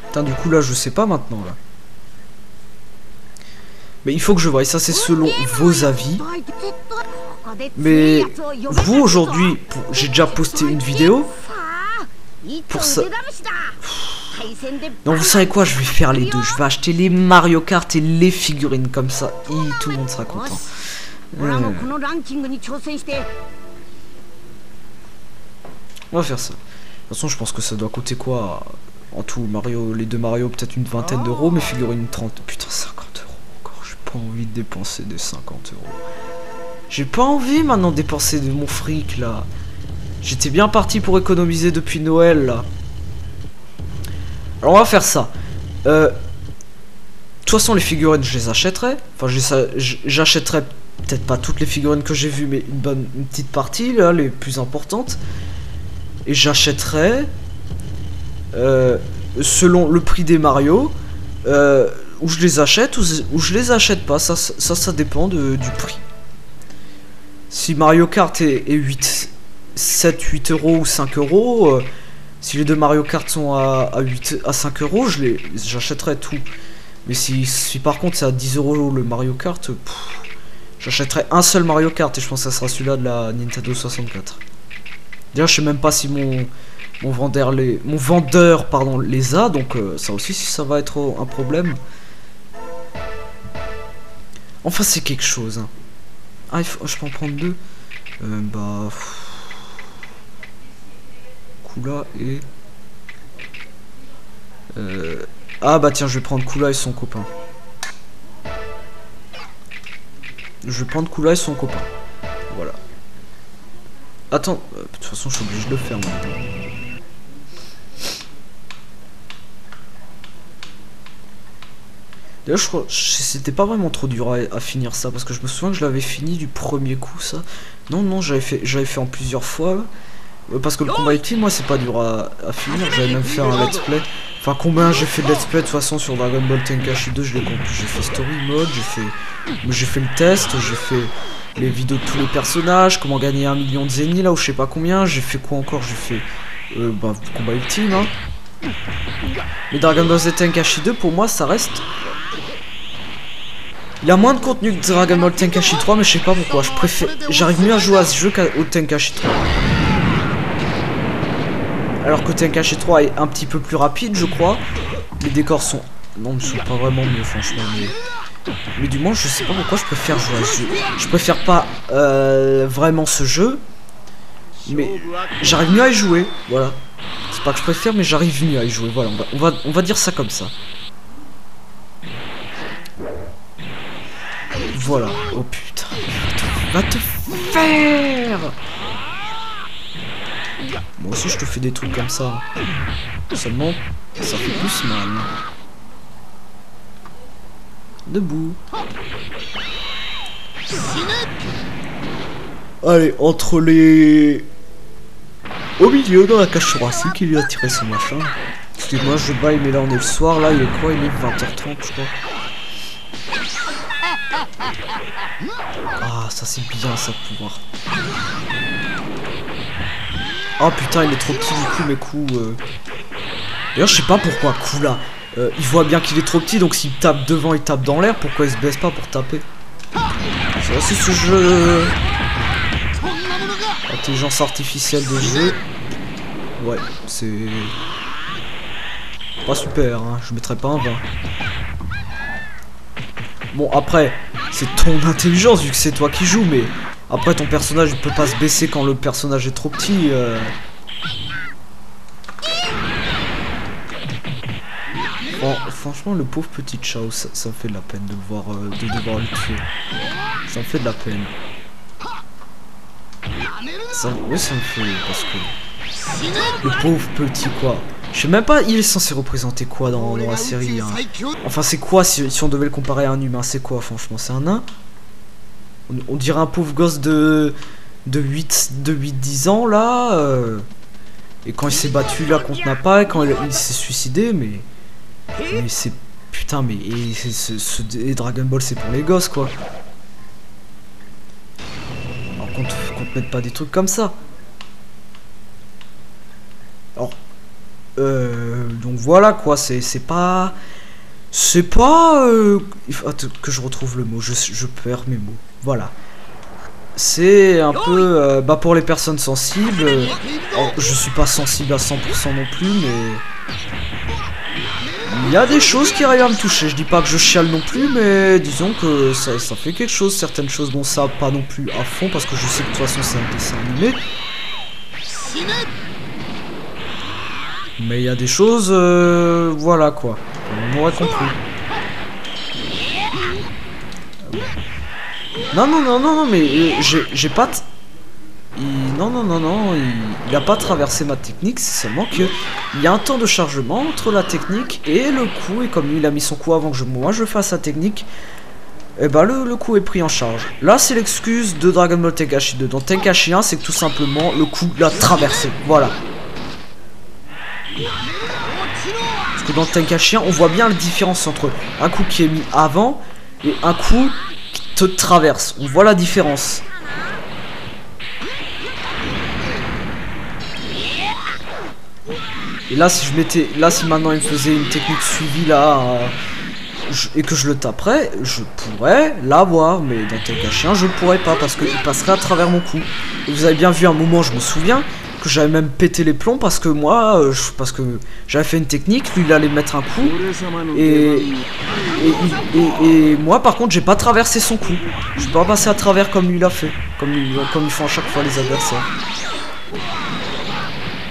Putain du coup là je sais pas maintenant là. Mais il faut que je voie, ça c'est selon vos avis. Mais vous aujourd'hui, j'ai déjà posté une vidéo pour ça. Donc vous savez quoi, je vais faire les deux. Je vais acheter les Mario Kart et les figurines comme ça. Tout le monde sera content. On va faire ça. De toute façon je pense que ça doit coûter quoi en tout Mario, les deux Mario peut-être une vingtaine d'euros, mes figurines 30. Putain 50 euros encore, j'ai pas envie de dépenser des 50 euros. J'ai pas envie maintenant de dépenser de mon fric là. J'étais bien parti pour économiser depuis Noël là. Alors on va faire ça. De toute façon les figurines je les achèterai. Enfin j'achèterai peut-être pas toutes les figurines que j'ai vues, mais une petite partie là, les plus importantes. Et j'achèterai selon le prix des Mario, où je les achète ou je les achète pas. Ça dépend du prix. Si Mario Kart est 7-8 euros ou 5 euros, si les deux Mario Kart sont à 5 euros, j'achèterai tout. Mais si par contre c'est à 10 euros le Mario Kart, j'achèterai un seul Mario Kart et je pense que ça sera celui-là de la Nintendo 64. D'ailleurs je sais même pas si mon vendeur les a, donc ça aussi si ça va être un problème. Enfin c'est quelque chose. Hein. Ah je peux en prendre deux. Kula et... Ah bah tiens je vais prendre Kula et son copain. Je vais prendre Kula et son copain. Voilà. Attends, de toute façon je suis obligé de le faire maintenant. D'ailleurs je crois c'était pas vraiment trop dur à finir ça, parce que je me souviens que je l'avais fini du premier coup ça. Non j'avais fait en plusieurs fois. Parce que le combat ultime moi c'est pas dur à finir, j'avais même fait un let's play. Enfin combien j'ai fait de let's play de toute façon sur Dragon Ball Tenkaichi 2, je l'ai compris. J'ai fait story mode, j'ai fait le test, j'ai fait les vidéos de tous les personnages, comment gagner 1 million de zénith là ou je sais pas combien, j'ai fait quoi encore, j'ai fait combat ultime hein. Mais Dragon Ball Z Tenkaichi 2 pour moi ça reste... Il y a moins de contenu que Dragon Ball Tenkaichi 3 mais je sais pas pourquoi, j'arrive mieux à jouer à ce jeu qu'au Tenkaichi 3. Alors que Tenkaichi 3 est un petit peu plus rapide je crois. Les décors sont... Non mais ils sont pas vraiment mieux franchement mais du moins je sais pas pourquoi je préfère jouer à ce jeu. Je préfère pas vraiment ce jeu, mais j'arrive mieux à y jouer, voilà. C'est pas que je préfère mais j'arrive mieux à y jouer, voilà, on va dire ça comme ça. Voilà, oh putain, va te faire. Moi aussi je te fais des trucs comme ça. Seulement, ça fait plus mal. Debout. Allez, entre les... Au milieu, dans la cage thoracique, il lui a tiré son machin. Excusez-moi, je baille, mais là on est le soir, là il est quoi? Il est 20h30 je crois. Ah, ça c'est bien ça de pouvoir. Oh putain, il est trop petit du coup mes coups. D'ailleurs je sais pas pourquoi Kula. il voit bien qu'il est trop petit, donc s'il tape devant, il tape dans l'air. Pourquoi il se baisse pas pour taper? C'est aussi ce jeu. Intelligence artificielle de jeu. Ouais, c'est pas super, hein. Je mettrais pas un 20. Bon, après, c'est ton intelligence vu que c'est toi qui joues, mais après ton personnage il peut pas se baisser quand le personnage est trop petit. Bon, franchement, le pauvre petit Chao, ça me fait de la peine de le voir, de devoir le tuer. Ça me fait de la peine. Ça, oui, ça me fait parce que le pauvre petit quoi. Je sais même pas, il est censé représenter quoi dans la série, hein. Enfin, c'est quoi si on devait le comparer à un humain? C'est quoi, franchement? C'est un nain? On dirait un pauvre gosse de 8-10 ans, là. Et quand il s'est battu, là, contre Nappa, et quand il s'est suicidé, mais c'est... Putain, mais... Et Dragon Ball, c'est pour les gosses, quoi. Alors qu'on te mette pas des trucs comme ça. Alors... donc voilà quoi, c'est pas... C'est pas... Il faut que je retrouve le mot, je perds mes mots. Voilà. C'est un peu... bah pour les personnes sensibles... alors, je suis pas sensible à 100% non plus, mais... Il y a des choses qui arrivent à me toucher. Je dis pas que je chiale non plus, mais disons que ça fait quelque chose. Certaines choses, bon ça pas non plus à fond, parce que je sais que de toute façon c'est un dessin animé. Mais il y a des choses, voilà quoi. On aurait compris. Non, mais j'ai pas... Non, il a pas traversé ma technique, c'est seulement que il y a un temps de chargement entre la technique et le coup, et comme lui il a mis son coup avant que moi je fasse sa technique, et bah le coup est pris en charge. Là c'est l'excuse de Dragon Ball Tenkaichi 2. Dans Tenkaichi 1 c'est que tout simplement le coup l'a traversé, voilà. Parce que dans Tenkaichi 1 on voit bien la différence entre un coup qui est mis avant et un coup qui te traverse, on voit la différence. Et là si je mettais, là si maintenant il me faisait une technique suivie là et que je le taperais, je pourrais l'avoir, mais dans Tenkaichi 1 je ne pourrais pas parce qu'il passerait à travers mon cou. Et vous avez bien vu un moment, je me souviens que j'avais même pété les plombs parce que moi, parce que j'avais fait une technique, lui il allait mettre un coup et moi par contre j'ai pas traversé son coup. Je suis pas passé à travers comme lui l'a fait, comme ils font à chaque fois les adversaires.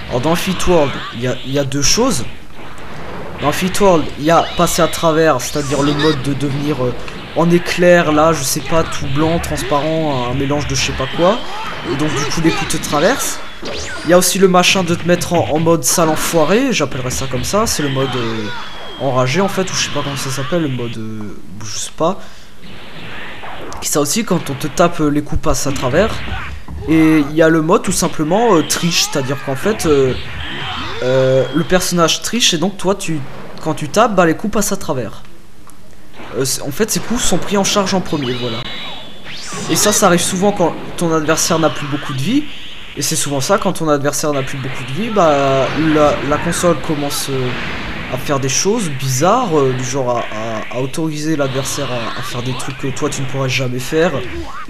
Alors dans Fit World, il y a deux choses. Dans Fit World, il y a passer à travers, c'est-à-dire le mode de devenir en éclair, là, je sais pas, tout blanc, transparent, un mélange de je sais pas quoi. Et donc du coup les coups te traversent. Il y a aussi le machin de te mettre en mode sale enfoiré, j'appellerais ça comme ça, c'est le mode enragé en fait, ou je sais pas comment ça s'appelle, le mode... je sais pas. Et ça aussi, quand on te tape, les coups passent à travers. Et il y a le mode tout simplement triche, c'est-à-dire qu'en fait le personnage triche et donc toi quand tu tapes, bah les coups passent à travers. En fait ces coups sont pris en charge en premier, voilà. Et ça arrive souvent quand ton adversaire n'a plus beaucoup de vie. Et c'est souvent ça, quand ton adversaire n'a plus beaucoup de vie, bah la console commence à faire des choses bizarres, du genre à autoriser l'adversaire à faire des trucs que toi tu ne pourrais jamais faire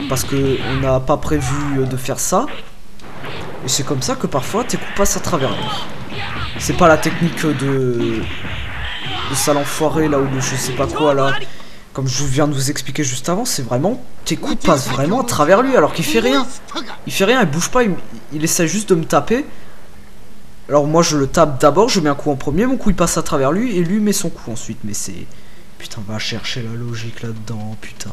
parce que on n'a pas prévu de faire ça. Et c'est comme ça que parfois tes coups passent à travers lui. C'est pas la technique de sale enfoiré là ou de je sais pas quoi là, comme je viens de vous expliquer juste avant, c'est vraiment tes coups passent vraiment à travers lui alors qu'il fait rien. Il fait rien, il bouge pas, il essaie juste de me taper. Alors moi je le tape d'abord, je mets un coup en premier, mon coup il passe à travers lui et lui met son coup ensuite. Mais c'est... Putain, va chercher la logique là-dedans, putain.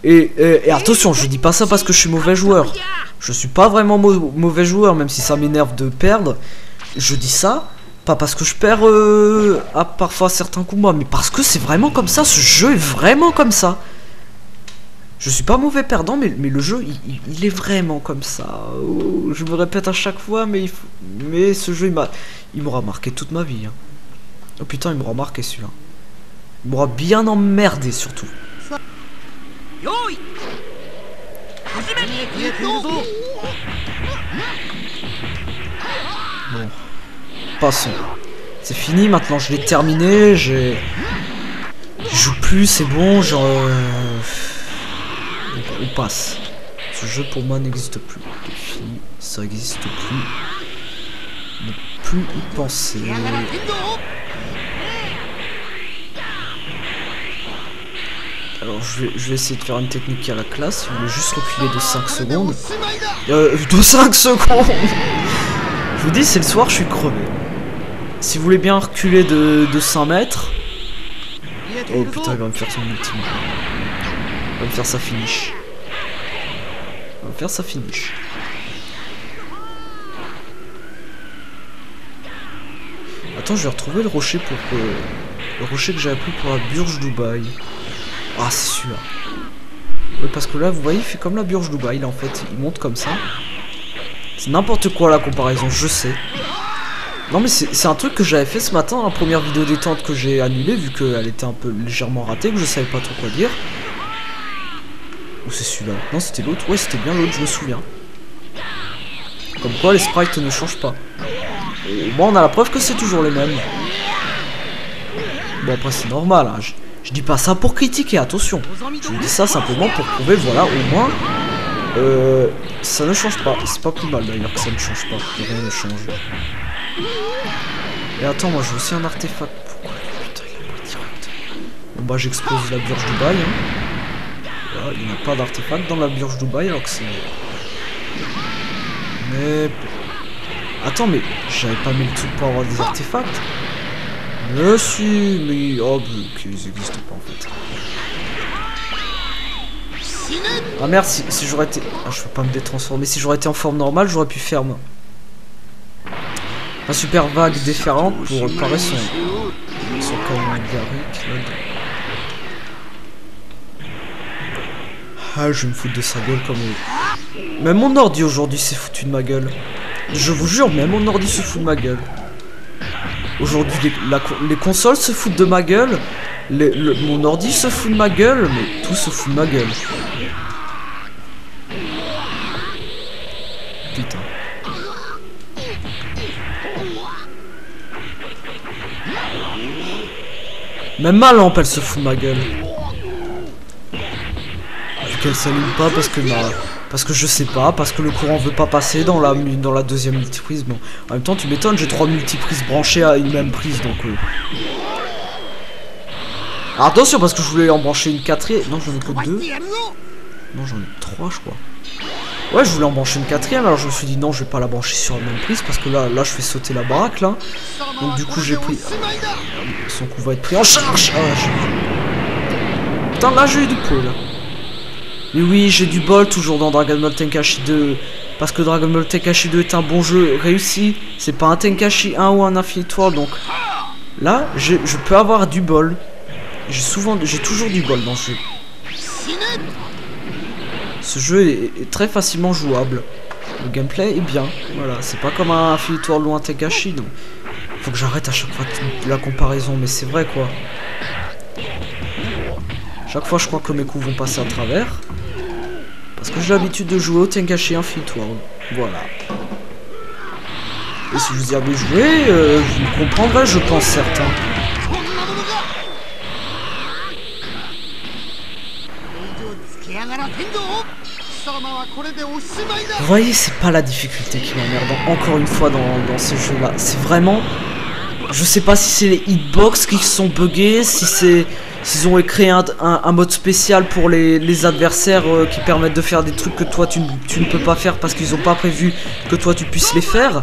Et attention, je dis pas ça parce que je suis mauvais joueur. Je suis pas vraiment mauvais joueur, même si ça m'énerve de perdre. Je dis ça, pas parce que je perds à parfois certains combats, mais parce que c'est vraiment comme ça, ce jeu est vraiment comme ça. Je suis pas mauvais perdant, mais le jeu, il est vraiment comme ça. Oh, je me répète à chaque fois, mais ce jeu, il m'aura marqué toute ma vie. Hein. Oh putain, il m'aura marqué celui-là. Il m'aura bien emmerdé, surtout. Passons. C'est fini, maintenant je l'ai terminé, je joue plus, c'est bon, genre... On passe. Ce jeu pour moi n'existe plus. Fini, ça n'existe plus. Ne plus y penser. Alors je vais essayer de faire une technique qui a la classe. Je voulais juste reculer de 5 secondes. De 5 secondes. Je vous dis, c'est le soir, je suis crevé. Si vous voulez bien reculer de 5 mètres. Oh putain, il va me faire son ultime. Il va me faire sa finish. Il va me faire sa finish. Attends, je vais retrouver le rocher pour que... Le rocher que j'avais pris pour la Burj Dubaï. Ah, c'est sûr. Oui, parce que là, vous voyez, il fait comme la Burj Dubaï, là, en fait. Il monte comme ça. C'est n'importe quoi, la comparaison, je sais. Non, mais c'est un truc que j'avais fait ce matin, la première vidéo détente que j'ai annulée, vu qu'elle était un peu légèrement ratée, que je savais pas trop quoi dire. Ou c'est celui-là? Non, c'était l'autre. Ouais, c'était bien l'autre, je me souviens. Comme quoi, les sprites ne changent pas. Et bon, on a la preuve que c'est toujours les mêmes. Bon, après, c'est normal, hein. Je dis pas ça pour critiquer, attention. Je dis ça simplement pour prouver, voilà, au moins, ça ne change pas. C'est pas plus mal d'ailleurs que ça ne change pas, que rien ne change. Et attends, moi j'ai aussi un artefact. Pourquoi? Putain, il a pas direct. Bon bah j'explose la Burj Dubaï. Hein. Là, il n'y a pas d'artefact dans la Burj Dubaï alors que c'est... Mais... Attends, mais j'avais pas mis le truc pour avoir des artefacts. Mais si, mais... Oh, ils n'existent pas en fait. Ah merde, si j'aurais été... Ah, je peux pas me détransformer. Si j'aurais été en forme normale, j'aurais pu faire un super vague déferlante pour réparer son canon garrick. Ah, je vais me foutre de sa gueule comme... Même mon ordi aujourd'hui s'est foutu de ma gueule. Je vous jure, même mon ordi se fout de ma gueule. Aujourd'hui, les consoles se foutent de ma gueule, mon ordi se fout de ma gueule, mais tout se fout de ma gueule. Putain. Même ma lampe, elle se fout de ma gueule. Vu qu'elle s'allume pas parce que je sais pas, parce que le courant veut pas passer dans la deuxième multiprise. Bon, en même temps, tu m'étonnes, j'ai 3 multiprises branchées à une même prise, donc... Alors, attention, parce que je voulais en brancher une quatrième. Non, j'en ai que 2. Non, j'en ai 3, je crois. Ouais, je voulais en brancher une quatrième, alors je me suis dit non, je vais pas la brancher sur la même prise, parce que là je fais sauter la baraque, là. Donc du coup, j'ai pris... Son coup va être pris en charge. Putain, là, j'ai eu du pot, là. Mais oui, j'ai du bol toujours dans Dragon Ball Tenkaichi 2. Parce que Dragon Ball Tenkaichi 2 est un bon jeu réussi. C'est pas un Tenkaichi 1 ou un Infinite World. Donc là, je peux avoir du bol. J'ai toujours du bol dans ce jeu. Ce jeu est très facilement jouable. Le gameplay est bien. Voilà, c'est pas comme un Infinite World ou un Tenkaichi. Donc faut que j'arrête à chaque fois la comparaison. Mais c'est vrai quoi. Chaque fois, je crois que mes coups vont passer à travers. Parce que j'ai l'habitude de jouer au Tenkaichi Infinite World. Voilà. Et si je vous y avais joué, vous me comprendrez, je pense, certains. Vous voyez, c'est pas la difficulté qui m'emmerde encore une fois dans ces jeux-là. C'est vraiment... Je sais pas si c'est les hitbox qui sont buggés, si c'est... S'ils ont créé un mode spécial pour les adversaires qui permettent de faire des trucs que toi tu ne peux pas faire parce qu'ils n'ont pas prévu que toi tu puisses les faire.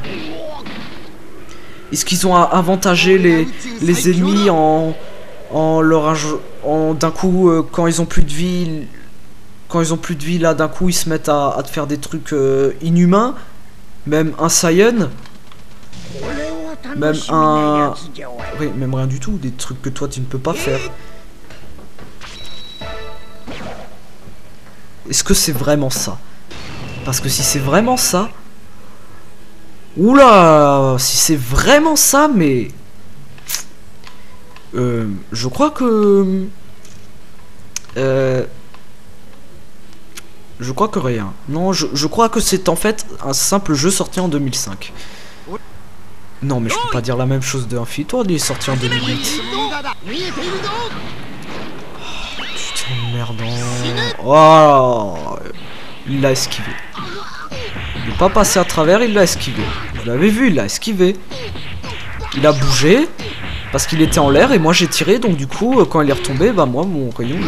Est-ce qu'ils ont avantagé les ennemis d'un coup quand ils ont plus de vie, là d'un coup ils se mettent à te faire des trucs inhumains, même un Saiyan, même un... Oui, même rien du tout, des trucs que toi tu ne peux pas faire. Est-ce que c'est vraiment ça? Parce que si c'est vraiment ça... Oula! Si c'est vraiment ça, mais... je crois que... je crois que rien. Non, je crois que c'est en fait un simple jeu sorti en 2005. Non, mais je peux pas dire la même chose de Infinity, il est sorti en 2008. Putain de merde. Oh, il l'a esquivé. Il n'est pas passé à travers, il l'a esquivé. Vous l'avez vu, il l'a esquivé. Il a bougé parce qu'il était en l'air et moi j'ai tiré, donc du coup quand il est retombé, bah moi mon rayon,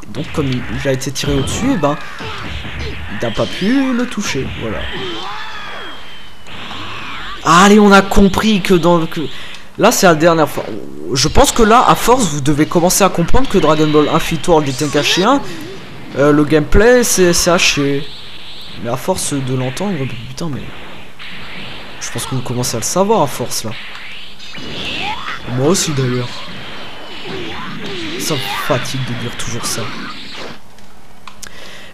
donc comme il a été tiré au-dessus, et ben il n'a pas pu le toucher, voilà. Allez, on a compris que là c'est la dernière fois. Je pense que là, à force, vous devez commencer à comprendre que Dragon Ball Infinity World du Tenkaichi 1, le gameplay c'est haché. Mais à force de l'entendre, putain mais... Je pense que vous commencez à le savoir à force là. Moi aussi d'ailleurs. Ça me fatigue de dire toujours ça.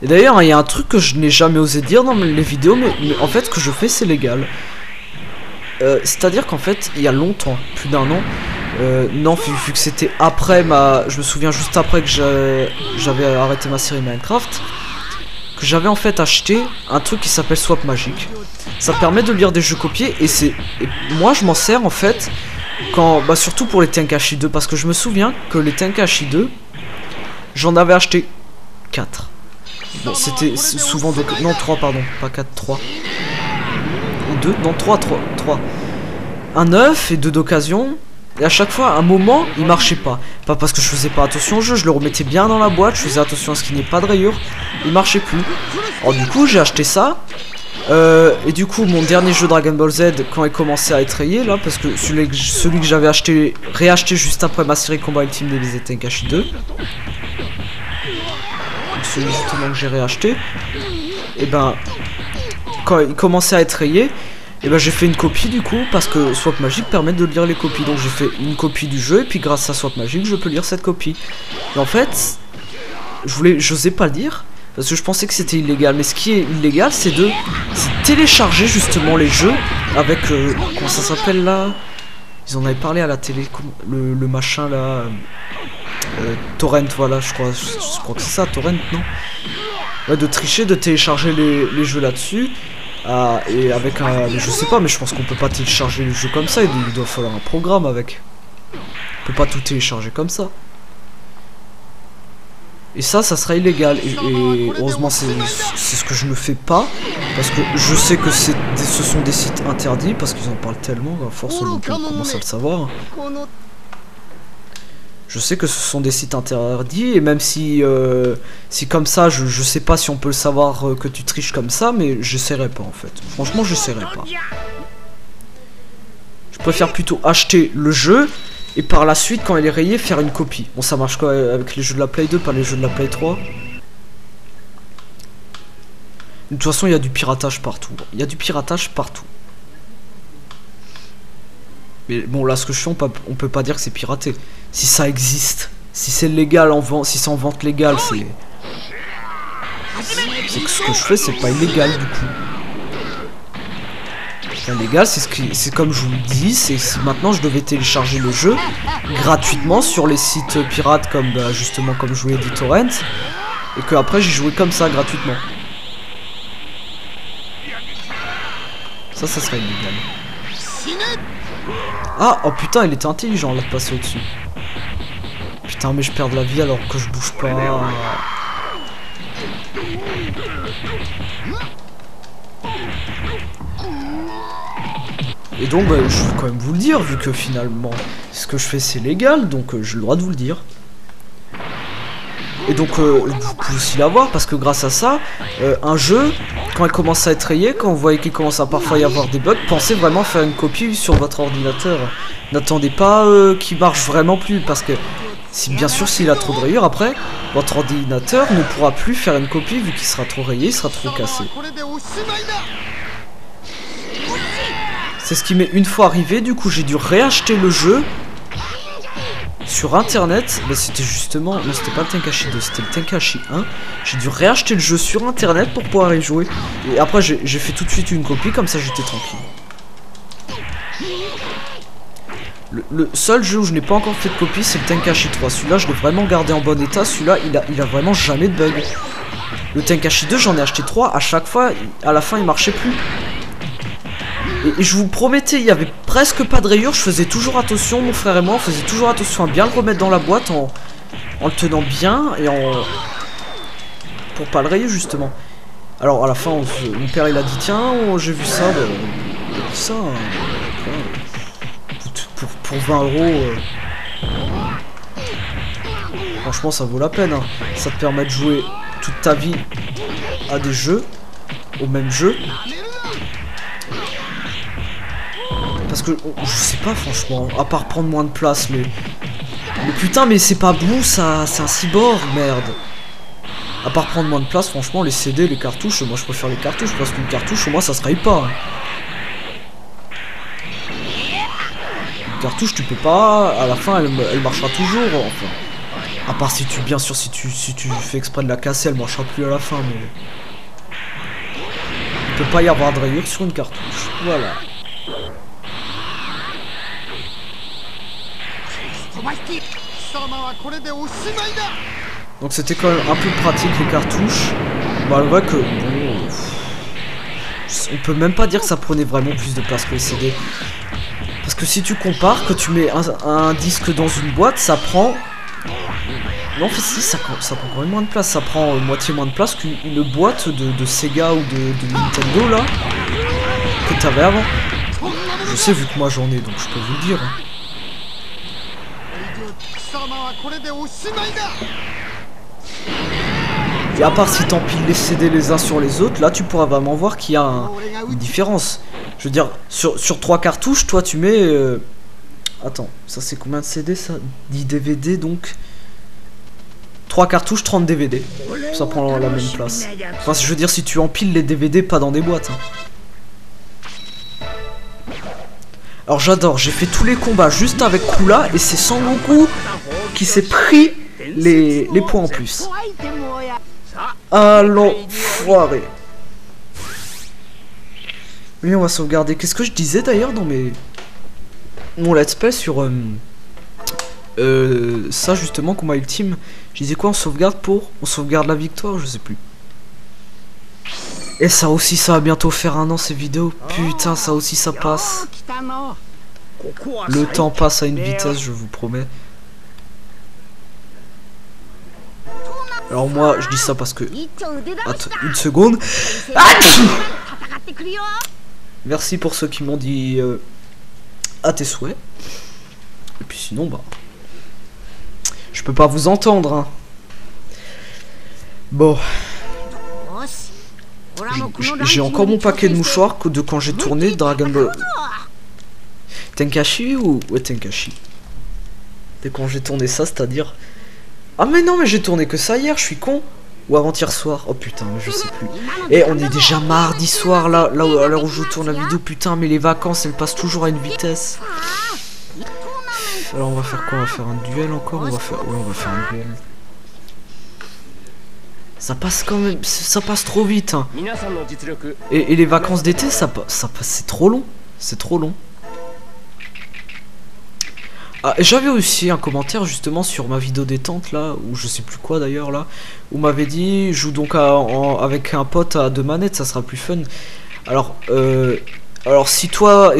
Et d'ailleurs, il y a un truc que je n'ai jamais osé dire dans les vidéos, mais en fait, ce que je fais, c'est légal. C'est-à-dire qu'en fait, il y a longtemps, plus d'un an, non, vu que c'était après je me souviens juste après que j'avais arrêté ma série Minecraft, que j'avais en fait acheté un truc qui s'appelle Swap Magic. Ça permet de lire des jeux copiés et moi je m'en sers en fait quand, surtout pour les Tenkaichi 2, parce que je me souviens que les Tenkaichi 2, j'en avais acheté 4. Bon, c'était souvent non 3 pardon, pas 4, 3. Ou 2, non 3. Un neuf et 2 d'occasion. Et à chaque fois, à un moment, il marchait pas. Pas parce que je faisais pas attention au jeu, je le remettais bien dans la boîte, je faisais attention à ce qu'il n'y ait pas de rayures. Il marchait plus. Alors du coup, j'ai acheté ça. Et du coup, mon dernier jeu Dragon Ball Z, quand il commençait à être rayé, là, parce que celui que j'avais réacheté juste après ma série Combat Ultime des Tenkaichi 2. Donc celui justement que j'ai réacheté. Et ben, quand il commençait à être rayé, et ben j'ai fait une copie du coup, parce que Swap Magic permet de lire les copies. Donc j'ai fait une copie du jeu, et puis grâce à Swap Magic, je peux lire cette copie. Et en fait, j'osais pas le dire, parce que je pensais que c'était illégal. Mais ce qui est illégal, c'est de télécharger justement les jeux avec, comment ça s'appelle là? Ils en avaient parlé à la télé, le machin là, Torrent, voilà, je crois que c'est ça, Torrent, non? Ouais, de tricher, de télécharger les jeux là-dessus. Et avec je sais pas, mais je pense qu'on peut pas télécharger les jeux comme ça, il doit falloir un programme avec. On peut pas tout télécharger comme ça. Et ça sera illégal. Et heureusement, c'est ce que je ne fais pas. Parce que je sais que ce sont des sites interdits. Parce qu'ils en parlent tellement. À force, on commence à le savoir. Je sais que ce sont des sites interdits. Et même si comme ça, je sais pas si on peut le savoir que tu triches comme ça. Mais j'essaierai pas en fait. Franchement, j'essaierai pas. Je préfère plutôt acheter le jeu. Et par la suite, quand il est rayé, faire une copie. Bon, ça marche quoi avec les jeux de la Play 2, pas les jeux de la Play 3. De toute façon, il y a du piratage partout. Il y a du piratage partout. Mais bon, là, ce que je fais, on peut pas dire que c'est piraté. Si ça existe, si c'est légal en vente, si c'est en vente légale, c'est que ce que je fais, c'est pas illégal du coup. Légal, c'est comme je vous le dis, c'est si maintenant je devais télécharger le jeu gratuitement sur les sites pirates comme justement comme je vous l'ai dit Torrent, et que après j'ai joué comme ça gratuitement. Ça serait illégal. Ah, oh putain, il était intelligent là de passer au-dessus. Putain, mais je perds de la vie alors que je bouge pas. Et donc, je vais quand même vous le dire, vu que finalement, ce que je fais c'est légal, donc j'ai le droit de vous le dire. Et donc, vous pouvez aussi l'avoir, parce que grâce à ça, un jeu, quand il commence à être rayé, quand vous voyez qu'il commence à parfois y avoir des bugs, pensez vraiment faire une copie sur votre ordinateur. N'attendez pas qu'il marche vraiment plus, parce que, bien sûr, s'il a trop de rayures, après, votre ordinateur ne pourra plus faire une copie, vu qu'il sera trop rayé, il sera trop cassé. C'est ce qui m'est une fois arrivé, du coup j'ai dû réacheter le jeu sur internet. Mais c'était justement, non c'était pas le Tenkaichi 2, c'était le Tenkaichi 1. J'ai dû réacheter le jeu sur internet pour pouvoir y jouer. Et après j'ai fait tout de suite une copie, comme ça j'étais tranquille. Le seul jeu où je n'ai pas encore fait de copie, c'est le Tenkaichi 3. Celui-là je l'ai vraiment gardé en bon état, celui-là il a vraiment jamais de bug. Le Tenkaichi 2 j'en ai acheté 3, à chaque fois, à la fin il marchait plus. Et je vous promettais, il y avait presque pas de rayures. Je faisais toujours attention, mon frère et moi, on faisait toujours attention à bien le remettre dans la boîte en le tenant bien et pour pas le rayer justement. Alors à la fin, mon père il a dit tiens, j'ai vu ça, il a dit ça. Pour 20 €. Franchement, ça vaut la peine. Hein. Ça te permet de jouer toute ta vie à des jeux, au même jeu. Parce que je sais pas franchement, à part prendre moins de place, mais putain, mais c'est pas bon ça, c'est un cyborg, merde. À part prendre moins de place, franchement, les CD, les cartouches, moi je préfère les cartouches parce qu'une cartouche, au moins ça se raye pas. Une cartouche, tu peux pas, à la fin elle marchera toujours. Enfin, à part si tu, bien sûr, si tu fais exprès de la casser, elle marchera plus à la fin, mais il peut pas y avoir de rayures sur une cartouche. Voilà. Donc c'était quand même un peu pratique les cartouches, malgré que bon, on peut même pas dire que ça prenait vraiment plus de place que les CD. Parce que si tu compares, que tu mets un disque dans une boîte, ça prend... Non, en fait si, ça prend quand même moins de place, ça prend moitié moins de place qu'une boîte de Sega ou de Nintendo là, que t'avais avant. Je sais vu que moi j'en ai, donc je peux vous le dire. Hein. Et à part si t'empiles les CD les uns sur les autres, là tu pourras vraiment voir qu'il y a une différence. Je veux dire, sur 3 cartouches, toi tu mets... Attends, ça c'est combien de CD ça? 10 DVD donc. 3 cartouches, 30 DVD. Ça prend la même place. Enfin, je veux dire, si tu empiles les DVD pas dans des boîtes. Hein. Alors j'adore, j'ai fait tous les combats juste avec Kula et c'est Sangoku qui s'est pris les points en plus. Ah l'enfoiré. Oui, on va sauvegarder. Qu'est-ce que je disais d'ailleurs dans mon let's play sur ça justement, combat ultime. Je disais quoi, on sauvegarde la victoire, je sais plus. Et ça aussi, ça va bientôt faire 1 an ces vidéos. Putain, ça aussi ça passe. Le temps passe à une vitesse, je vous promets. Alors moi, je dis ça parce que... Attends, une seconde. Merci pour ceux qui m'ont dit à tes souhaits. Et puis sinon, bah... Je peux pas vous entendre, hein. Bon. J'ai encore mon paquet de mouchoirs de quand j'ai tourné Dragon Ball... Tenkashi ou... Ouais, Tenkashi. De quand j'ai tourné ça, c'est-à-dire... Ah mais non, mais j'ai tourné que ça hier, je suis con. Ou avant-hier soir. Oh putain, mais je sais plus. Et on est déjà mardi soir, là à l'heure où je tourne la vidéo. Putain, mais les vacances, elles passent toujours à une vitesse. Alors on va faire quoi? On va faire un duel encore? Ouais, on va faire un duel. Ça passe quand même... Ça passe trop vite, hein. Et les vacances d'été, ça passe... C'est trop long. C'est trop long. Ah, j'avais aussi un commentaire justement sur ma vidéo détente là, ou je sais plus quoi d'ailleurs là, où m'avait dit joue donc avec un pote à 2 manettes, ça sera plus fun. Alors si toi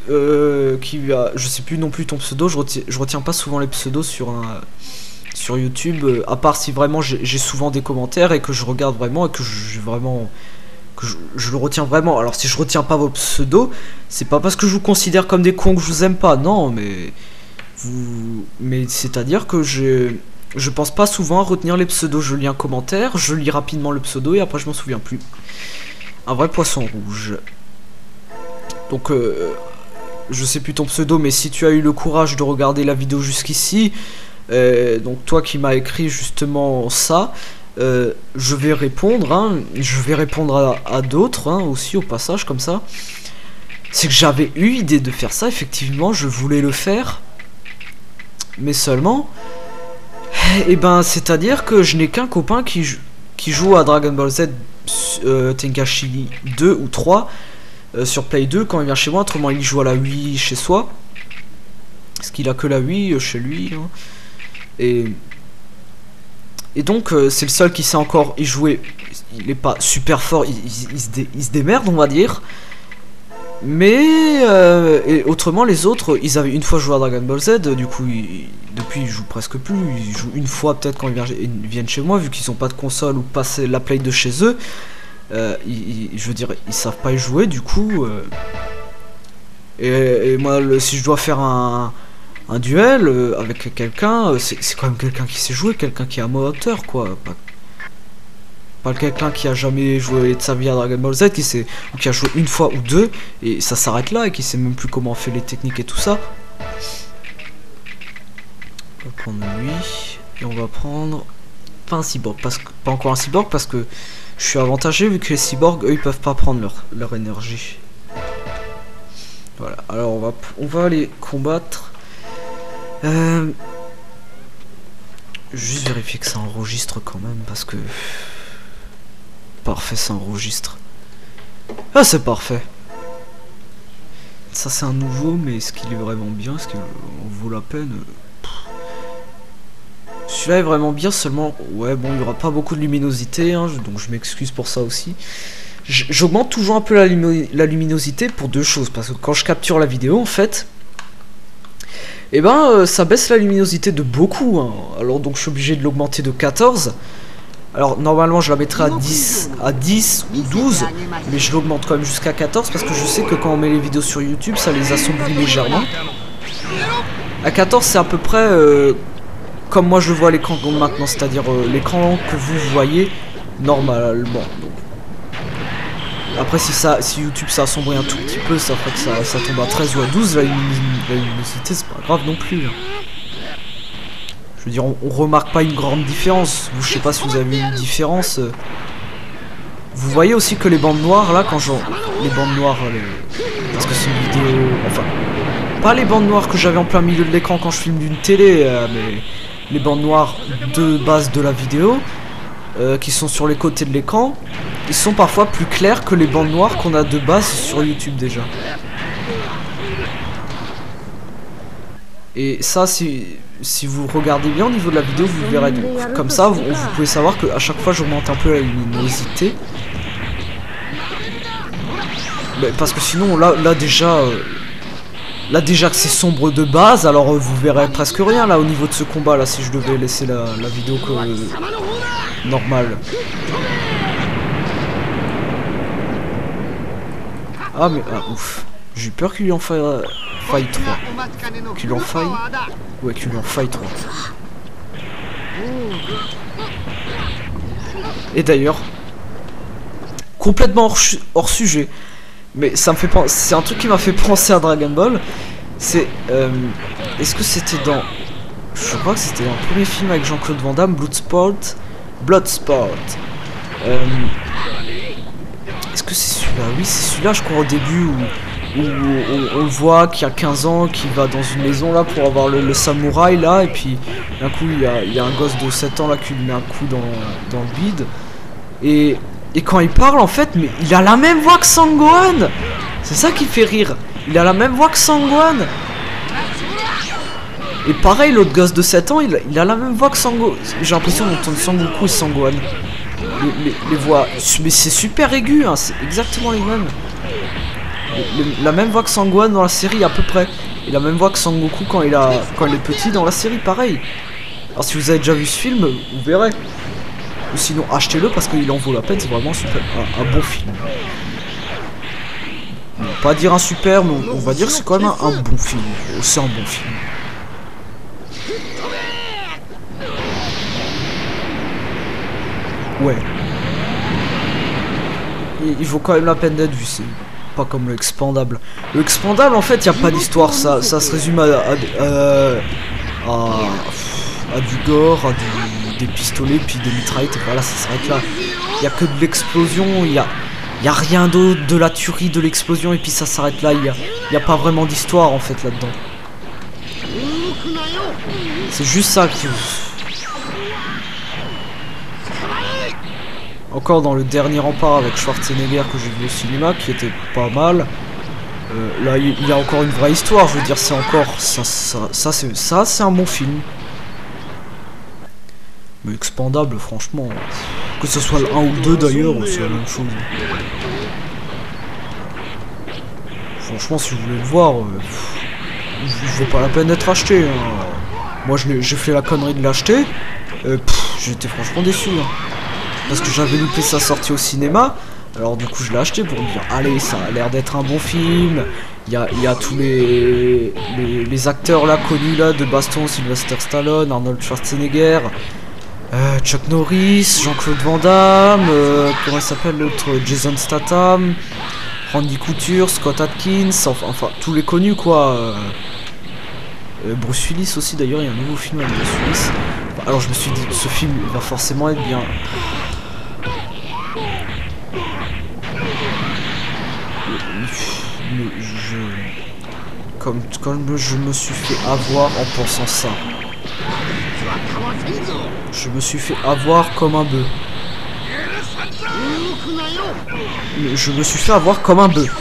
je sais plus non plus ton pseudo, je retiens pas souvent les pseudos sur YouTube, à part si vraiment j'ai souvent des commentaires et que je regarde vraiment et que je le retiens vraiment. Alors si je retiens pas vos pseudos, c'est pas parce que je vous considère comme des cons que je vous aime pas, non, mais c'est-à-dire que je pense pas souvent à retenir les pseudos. Je lis un commentaire, je lis rapidement le pseudo et après je m'en souviens plus. Un vrai poisson rouge. Donc je sais plus ton pseudo, mais si tu as eu le courage de regarder la vidéo jusqu'ici, donc toi qui m'as écrit justement ça, je vais répondre, hein, je vais répondre à d'autres hein, aussi au passage comme ça. C'est que j'avais eu idée de faire ça, effectivement, je voulais le faire. Mais seulement, et ben c'est-à-dire que je n'ai qu'un copain qui joue à Dragon Ball Z Tenkachi 2 ou 3 sur Play 2 quand il vient chez moi. Autrement il joue à la Wii chez soi, parce qu'il a que la Wii chez lui hein. Et donc c'est le seul qui sait encore y jouer. Il est pas super fort, il se démerde on va dire. Mais et autrement les autres, ils avaient une fois joué à Dragon Ball Z, du coup depuis ils jouent presque plus, ils jouent une fois peut-être quand ils viennent chez moi, vu qu'ils ont pas de console ou passer la play de chez eux. Je veux dire, ils savent pas y jouer du coup. Et moi, si je dois faire un duel avec quelqu'un, c'est quand même quelqu'un qui sait jouer, quelqu'un qui est à moteur quoi. Pas quelqu'un qui a jamais joué de sa vie à Dragon Ball Z, ou qui a joué une fois ou deux, et ça s'arrête là, et qui sait même plus comment on fait les techniques et tout ça. On va prendre lui, et on va prendre pas un cyborg, pas encore un cyborg, parce que je suis avantagé, vu que les cyborgs, eux, ils peuvent pas prendre leur énergie. Voilà, alors on va aller combattre. Juste vérifier que ça enregistre quand même, parce que... Parfait, ça enregistre. Ah, c'est parfait. Ça, c'est un nouveau, mais est-ce qu'il est vraiment bien? Est-ce qu'il vaut la peine? Celui-là est vraiment bien, seulement... Ouais, bon, il n'y aura pas beaucoup de luminosité, hein, donc je m'excuse pour ça aussi. J'augmente toujours un peu la luminosité pour deux choses, parce que quand je capture la vidéo, en fait... Et ben, ça baisse la luminosité de beaucoup, hein. Alors donc je suis obligé de l'augmenter de 14. Alors normalement je la mettrai à 10 ou 12, mais je l'augmente quand même jusqu'à 14 parce que je sais que quand on met les vidéos sur YouTube, ça les assombrit légèrement. À 14 c'est à peu près comme moi je le vois à l'écran maintenant, c'est-à-dire l'écran que vous voyez normalement. Après si YouTube ça assombrit un tout petit peu, ça ferait que ça tombe à 13 ou à 12, la luminosité c'est pas grave non plus. Je veux dire, on remarque pas une grande différence. Je sais pas si vous avez une différence. Vous voyez aussi que les bandes noires là, les bandes noires, parce que c'est une vidéo, enfin, pas les bandes noires que j'avais en plein milieu de l'écran quand je filme d'une télé, mais les bandes noires de base de la vidéo, qui sont sur les côtés de l'écran, ils sont parfois plus clairs que les bandes noires qu'on a de base sur YouTube déjà. Et ça, si vous regardez bien au niveau de la vidéo, vous verrez. Donc, comme ça, vous pouvez savoir qu'à chaque fois, j'augmente un peu la luminosité. Mais parce que sinon, là déjà que c'est sombre de base, alors vous verrez presque rien là au niveau de ce combat là, si je devais laisser la vidéo normale. Ah mais ouf. J'ai eu peur qu'il lui en faille 3. Qu'il lui en faille. Ouais, qu'il lui en faille 3. Et d'ailleurs, complètement hors sujet, mais ça me fait penser. C'est un truc qui m'a fait penser à Dragon Ball. C'est. Est-ce que c'était dans. Je crois que c'était dans le premier film avec Jean-Claude Van Damme, Bloodsport. Est-ce que c'est celui-là? Oui, c'est celui-là, je crois, au début où on voit qu'il y a 15 ans, qu'il va dans une maison là pour avoir le samouraï là, et puis d'un coup il y a un gosse de 7 ans là qui lui met un coup dans le bide. Et quand il parle en fait, mais il a la même voix que Sangohan. C'est ça qui fait rire. Il a la même voix que Sangohan. Et pareil, l'autre gosse de 7 ans, il a la même voix que Sangohan. J'ai l'impression d'entendre Sangoku et Sangohan. Les voix, mais c'est super aigu, hein, c'est exactement les mêmes. La même voix que Sangohan dans la série à peu près. Et la même voix que Sangoku quand il est petit dans la série, pareil. Alors si vous avez déjà vu ce film, vous verrez. Ou sinon achetez-le parce qu'il en vaut la peine, c'est vraiment un bon film. On va pas dire un super, mais on va dire que c'est quand même un bon film. C'est un bon film. Ouais. Il vaut quand même la peine d'être vu, c'est pas comme le Expandable. Le Expandable en fait il n'y a pas d'histoire, ça se résume à du gore, à des pistolets puis des mitraillettes et voilà, ça s'arrête là. Il n'y a que de l'explosion, il y a rien d'autre, de la tuerie, de l'explosion et puis ça s'arrête là, il y a pas vraiment d'histoire en fait là-dedans. C'est juste ça qui... Encore dans le dernier rempart avec Schwarzenegger que j'ai vu au cinéma, qui était pas mal. Là, il y a encore une vraie histoire, je veux dire, c'est encore... Ça c'est un bon film. Mais Expandable, franchement... Que ce soit le 1 ou le 2 d'ailleurs, c'est la même chose. Franchement, si vous voulez le voir, je vaut pas la peine d'être acheté. Hein. Moi, j'ai fait la connerie de l'acheter. J'étais franchement déçu. Hein. Parce que j'avais loupé sa sortie au cinéma. Alors du coup, je l'ai acheté pour me dire, allez, ça a l'air d'être un bon film. Il y a tous les acteurs là connus là de baston, Sylvester Stallone, Arnold Schwarzenegger, Chuck Norris, Jean-Claude Van Damme, comment il s'appelle l'autre, Jason Statham, Randy Couture, Scott Adkins, enfin tous les connus quoi. Bruce Willis aussi d'ailleurs, il y a un nouveau film avec Bruce Willis. Alors je me suis dit, ce film va forcément être bien. Comme je me suis fait avoir en pensant ça. Je me suis fait avoir comme un bœuf. Je me suis fait avoir comme un bœuf.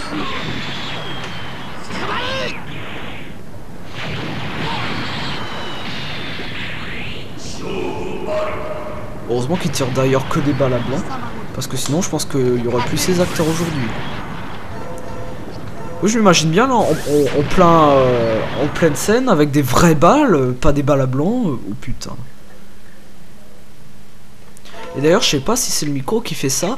Heureusement qu'il tire d'ailleurs que des balles à blanc. Parce que sinon je pense qu'il y aurait plus ces acteurs aujourd'hui. Oui, je m'imagine bien là, en pleine scène avec des vraies balles, pas des balles à blanc. Oh putain. Et d'ailleurs, je sais pas si c'est le micro qui fait ça,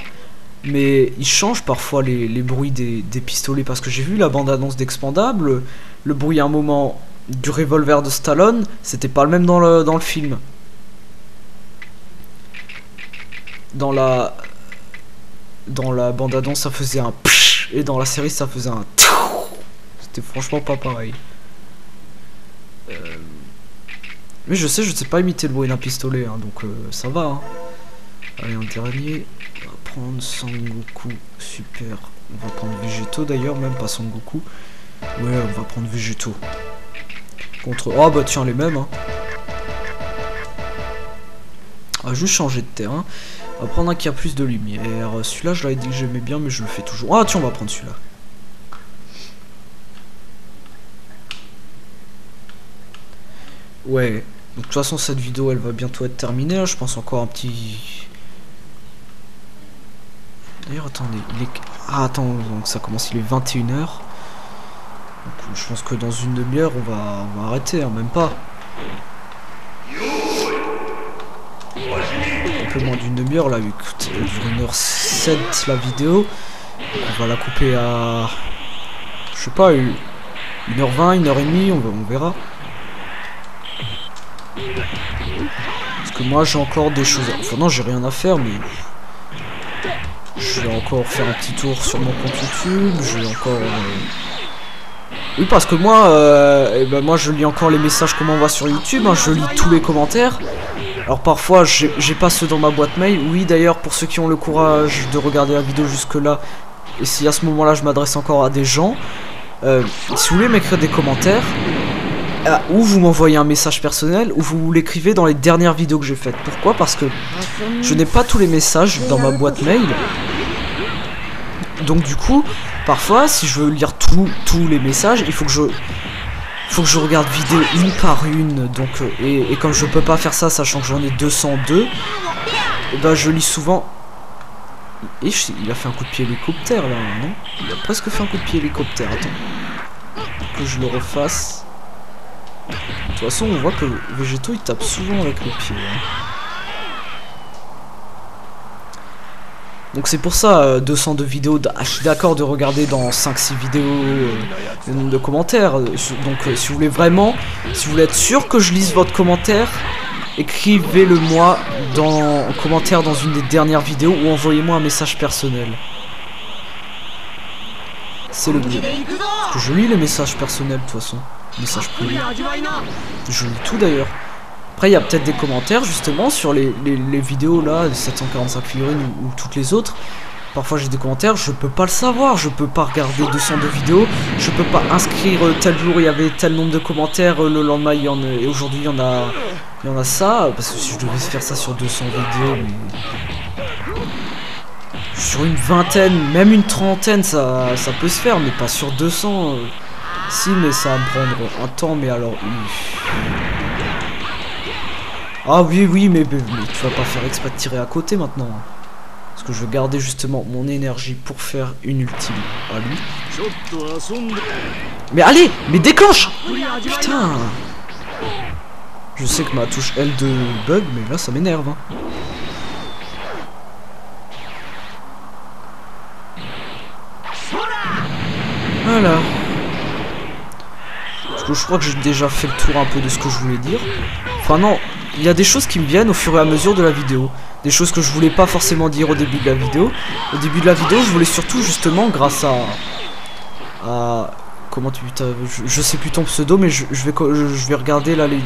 mais il change parfois les bruits des pistolets. Parce que j'ai vu la bande-annonce d'Expandable, le bruit à un moment du revolver de Stallone, c'était pas le même dans le film. Dans la bande-annonce, ça faisait un psh, et dans la série, ça faisait un tchou. C'était franchement pas pareil. Mais je sais pas imiter le bruit d'un pistolet, hein, donc ça va. Hein. Allez, un dernier. On va prendre Sangoku. Super. On va prendre Végéto d'ailleurs, même pas Sangoku. Ouais, on va prendre Végéto. Contre. Oh bah tiens, les mêmes. Hein. On va juste changer de terrain. On va prendre un qui a plus de lumière. Celui-là, je l'avais dit que j'aimais bien, mais je le fais toujours. Ah tiens, on va prendre celui-là. Ouais. Donc de toute façon, cette vidéo, elle va bientôt être terminée. Là. Je pense encore un petit... D'ailleurs, attendez. Ah, attends, donc ça commence, il est 21 h. Donc, je pense que dans une demi-heure, on va arrêter, hein, même pas. Un peu moins d'une demi-heure, là, écoute, elle dure 1h07 la vidéo. On va la couper à... Je sais pas, 1h20, 1h30, on verra. Parce que moi, j'ai encore des choses... Enfin non, j'ai rien à faire, mais... Je vais encore faire un petit tour sur mon compte YouTube, je vais encore... Oui, parce que moi, moi je lis encore les messages qu'on m'envoie sur YouTube, hein, je lis tous les commentaires. Alors parfois, j'ai pas ceux dans ma boîte mail. Oui, d'ailleurs, pour ceux qui ont le courage de regarder la vidéo jusque là, et si à ce moment-là, je m'adresse encore à des gens, si vous voulez m'écrire des commentaires, ou vous m'envoyez un message personnel, ou vous l'écrivez dans les dernières vidéos que j'ai faites. Pourquoi? Parce que je n'ai pas tous les messages dans ma boîte mail. Donc du coup, parfois, si je veux lire tous les messages, il faut que je regarde vidéo une par une. Donc, et comme je peux pas faire ça, sachant que j'en ai 202, et ben je lis souvent. Et il a fait un coup de pied hélicoptère là, non? Il a presque fait un coup de pied hélicoptère. Attends, que je le refasse. De toute façon, on voit que Végéto il tape souvent avec le pied. Hein. Donc c'est pour ça, 202 vidéos, je suis d'accord de regarder dans 5-6 vidéos le nombre de commentaires. Donc si vous voulez vraiment, si vous voulez être sûr que je lise votre commentaire, écrivez-le moi en commentaire dans une des dernières vidéos ou envoyez-moi un message personnel. C'est le mieux. Parce que je lis les messages personnels de toute façon. Messages privés. Je lis tout d'ailleurs. Après, il y a peut-être des commentaires justement sur les vidéos là, 745 figurines ou toutes les autres. Parfois j'ai des commentaires, je peux pas le savoir, je peux pas regarder 202 vidéos, je peux pas inscrire tel jour il y avait tel nombre de commentaires, le lendemain il y en a, et aujourd'hui il y en a ça, parce que si je devais faire ça sur 200 vidéos, mais... sur une vingtaine, même une trentaine, ça peut se faire, mais pas sur 200. Si, mais ça va me prendre un temps, mais alors... Ah oui, mais tu vas pas faire exprès de tirer à côté maintenant. Parce que je veux garder justement mon énergie pour faire une ultime à lui. Mais allez, mais déclenche! Putain! Je sais que ma touche L2 bug, mais là ça m'énerve. Hein. Voilà. Parce que je crois que j'ai déjà fait le tour un peu de ce que je voulais dire. Enfin non, il y a des choses qui me viennent au fur et à mesure de la vidéo. Des choses que je voulais pas forcément dire au début de la vidéo. Au début de la vidéo, je voulais surtout justement grâce à comment tu je sais plus ton pseudo, mais je vais regarder là les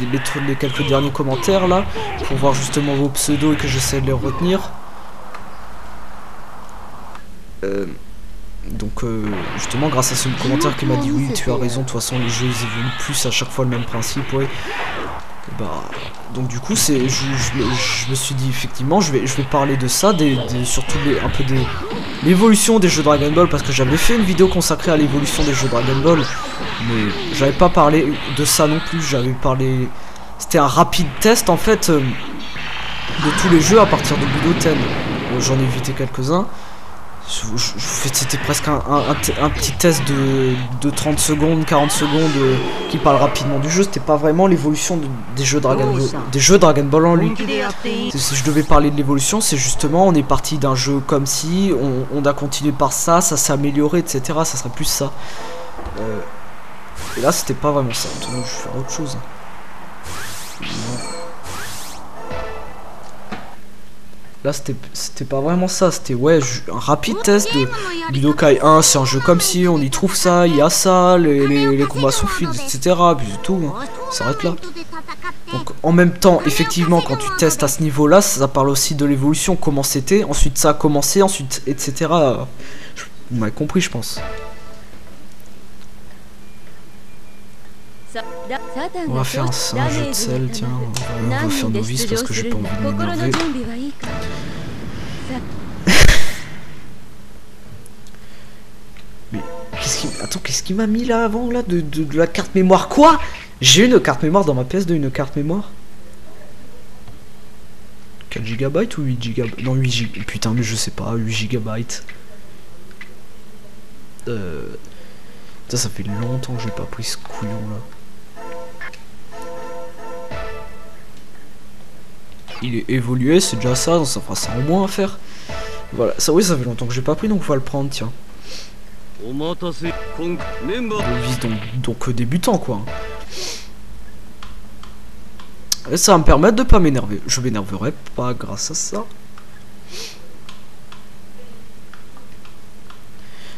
quelques derniers commentaires là pour voir justement vos pseudos et que j'essaie de les retenir. Donc justement grâce à ce commentaire qui m'a dit oui tu as raison, de toute façon les jeux ils évoluent plus à chaque fois le même principe, ouais. Bah donc du coup c'est je me suis dit effectivement je vais parler de ça, surtout un peu de l'évolution des jeux Dragon Ball, parce que j'avais fait une vidéo consacrée à l'évolution des jeux Dragon Ball, mais j'avais pas parlé de ça non plus, j'avais parlé, c'était un rapide test en fait de tous les jeux à partir de Budoten. J'en ai évité quelques-uns. C'était presque un petit test de 30 secondes, 40 secondes qui parle rapidement du jeu. C'était pas vraiment l'évolution des jeux Dragon Ball en lui. Si je devais parler de l'évolution, c'est justement on est parti d'un jeu comme si, on a continué par ça s'est amélioré, etc. Ça serait plus ça. Et là c'était pas vraiment ça. Donc je vais faire autre chose. Là c'était pas vraiment ça, c'était ouais un rapide test de Budokai 1, c'est un jeu comme si, on y trouve ça, il y a ça, les combats sont fluides, etc. Puis c'est tout, hein. Ça s'arrête là. Donc en même temps, effectivement, quand tu testes à ce niveau-là, ça parle aussi de l'évolution, comment c'était, ensuite ça a commencé, ensuite etc. Vous m'avez compris je pense. On va faire un jeu de sel, tiens, on va faire novice parce que j'ai pas envie de m'énerver. Mais qu'est-ce qu'il m'a mis là avant là de la carte mémoire? Quoi? J'ai une carte mémoire dans ma PS2, une carte mémoire 4 GB ou 8 GB? Non 8 GB, putain mais je sais pas, 8 GB. Ça fait longtemps que j'ai pas pris ce couillon là. Il est évolué, c'est déjà ça, donc ça fera ça en moins à faire. Voilà, ça oui, ça fait longtemps que j'ai pas pris, donc on va le prendre, tiens. Vise donc débutant, quoi. Et ça va me permettre de pas m'énerver. Je m'énerverai pas grâce à ça.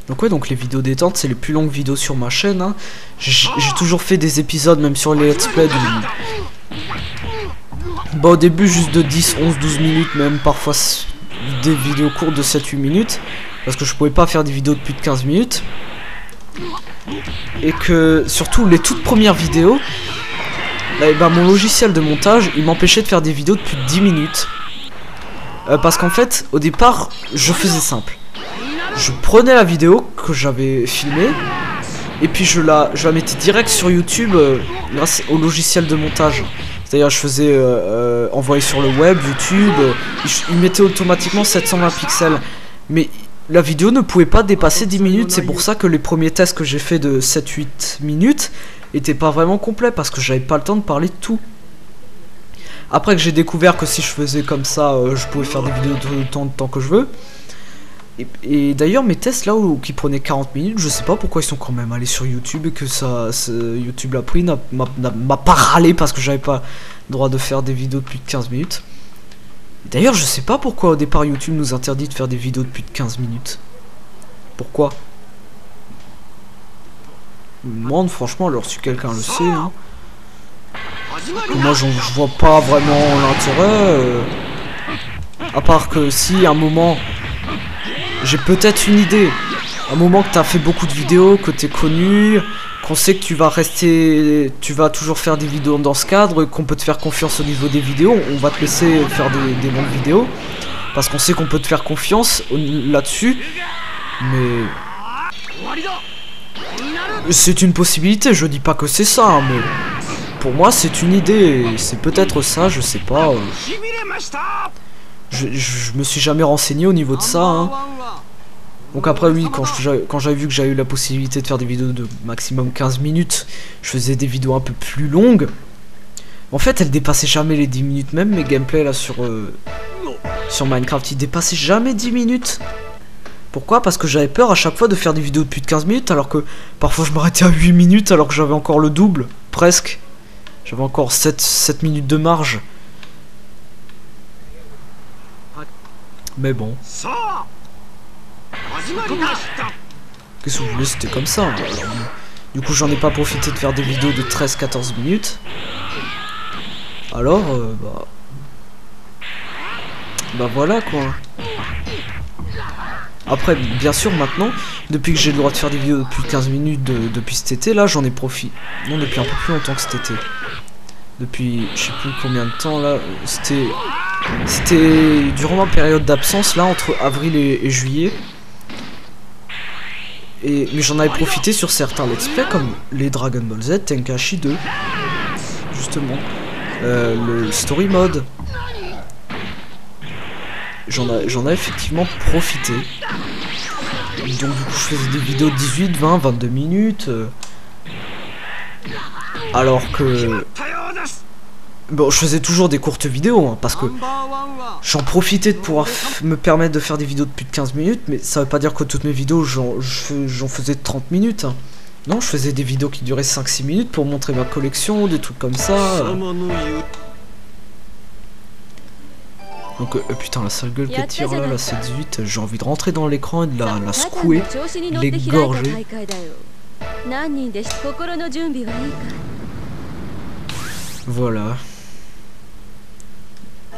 Donc ouais, donc les vidéos détente, c'est les plus longues vidéos sur ma chaîne. Hein. J'ai toujours fait des épisodes, même sur les let's play, bah au début juste de 10, 11, 12 minutes, même parfois des vidéos courtes de 7-8 minutes. Parce que je pouvais pas faire des vidéos de plus de 15 minutes. Et que surtout les toutes premières vidéos, bah, mon logiciel de montage, il m'empêchait de faire des vidéos de plus de 10 minutes. Parce qu'en fait, au départ, je faisais simple. Je prenais la vidéo que j'avais filmée et puis je la mettais direct sur YouTube grâce au logiciel de montage. C'est-à-dire je faisais envoyer sur le web, YouTube, il mettait automatiquement 720 pixels. Mais la vidéo ne pouvait pas dépasser 10 minutes, c'est pour ça que les premiers tests que j'ai fait de 7-8 minutes étaient pas vraiment complets, parce que j'avais pas le temps de parler de tout. Après que j'ai découvert que si je faisais comme ça, je pouvais faire des vidéos de temps que je veux. Et d'ailleurs mes tests là qui prenaient 40 minutes, je sais pas pourquoi ils sont quand même allés sur YouTube et que YouTube l'a pris, m'a pas râlé parce que j'avais pas le droit de faire des vidéos de plus de 15 minutes. D'ailleurs je sais pas pourquoi au départ YouTube nous interdit de faire des vidéos de plus de 15 minutes. Pourquoi? Je me demande franchement, alors si quelqu'un le sait, hein. Moi je vois pas vraiment l'intérêt, à part que si à un moment j'ai peut-être une idée, à un moment que t'as fait beaucoup de vidéos, que t'es connu, qu'on sait que tu vas toujours faire des vidéos dans ce cadre, qu'on peut te faire confiance au niveau des vidéos, on va te laisser faire des longues vidéos, parce qu'on sait qu'on peut te faire confiance là-dessus, mais c'est une possibilité, je dis pas que c'est ça, hein, mais pour moi c'est une idée, c'est peut-être ça, je sais pas. Je me suis jamais renseigné au niveau de ça, hein. Donc après oui, quand j'avais vu que j'avais eu la possibilité de faire des vidéos de maximum 15 minutes, je faisais des vidéos un peu plus longues. En fait, elles dépassaient jamais les 10 minutes, même mes gameplays là sur Minecraft, ils dépassaient jamais 10 minutes. Pourquoi? Parce que j'avais peur à chaque fois de faire des vidéos de plus de 15 minutes, alors que parfois je m'arrêtais à 8 minutes alors que j'avais encore le double, presque. J'avais encore 7 minutes de marge. Mais bon. Qu'est-ce que vous voulez, c'était comme ça. Alors, du coup, j'en ai pas profité de faire des vidéos de 13-14 minutes. Alors, bah voilà quoi. Après, bien sûr, maintenant, depuis que j'ai le droit de faire des vidéos de plus de 15 minutes depuis cet été, là, j'en ai profité. Non, depuis un peu plus longtemps que cet été. Depuis, je sais plus combien de temps, là, c'était durant ma période d'absence, là, entre avril et juillet. Mais j'en avais profité sur certains let's play, comme les Dragon Ball Z, Tenkaichi 2, justement. Le story mode. J'en ai effectivement profité. Donc du coup je faisais des vidéos de 18, 20, 22 minutes. Alors que... Bon, je faisais toujours des courtes vidéos, hein, parce que j'en profitais de pouvoir me permettre de faire des vidéos de plus de 15 minutes, mais ça veut pas dire que toutes mes vidéos j'en faisais 30 minutes. Hein. Non, je faisais des vidéos qui duraient 5-6 minutes pour montrer ma collection, des trucs comme ça. Donc putain, la sale gueule qu'elle tire là, la C18, j'ai envie de rentrer dans l'écran et de la secouer, de l'égorger. Voilà.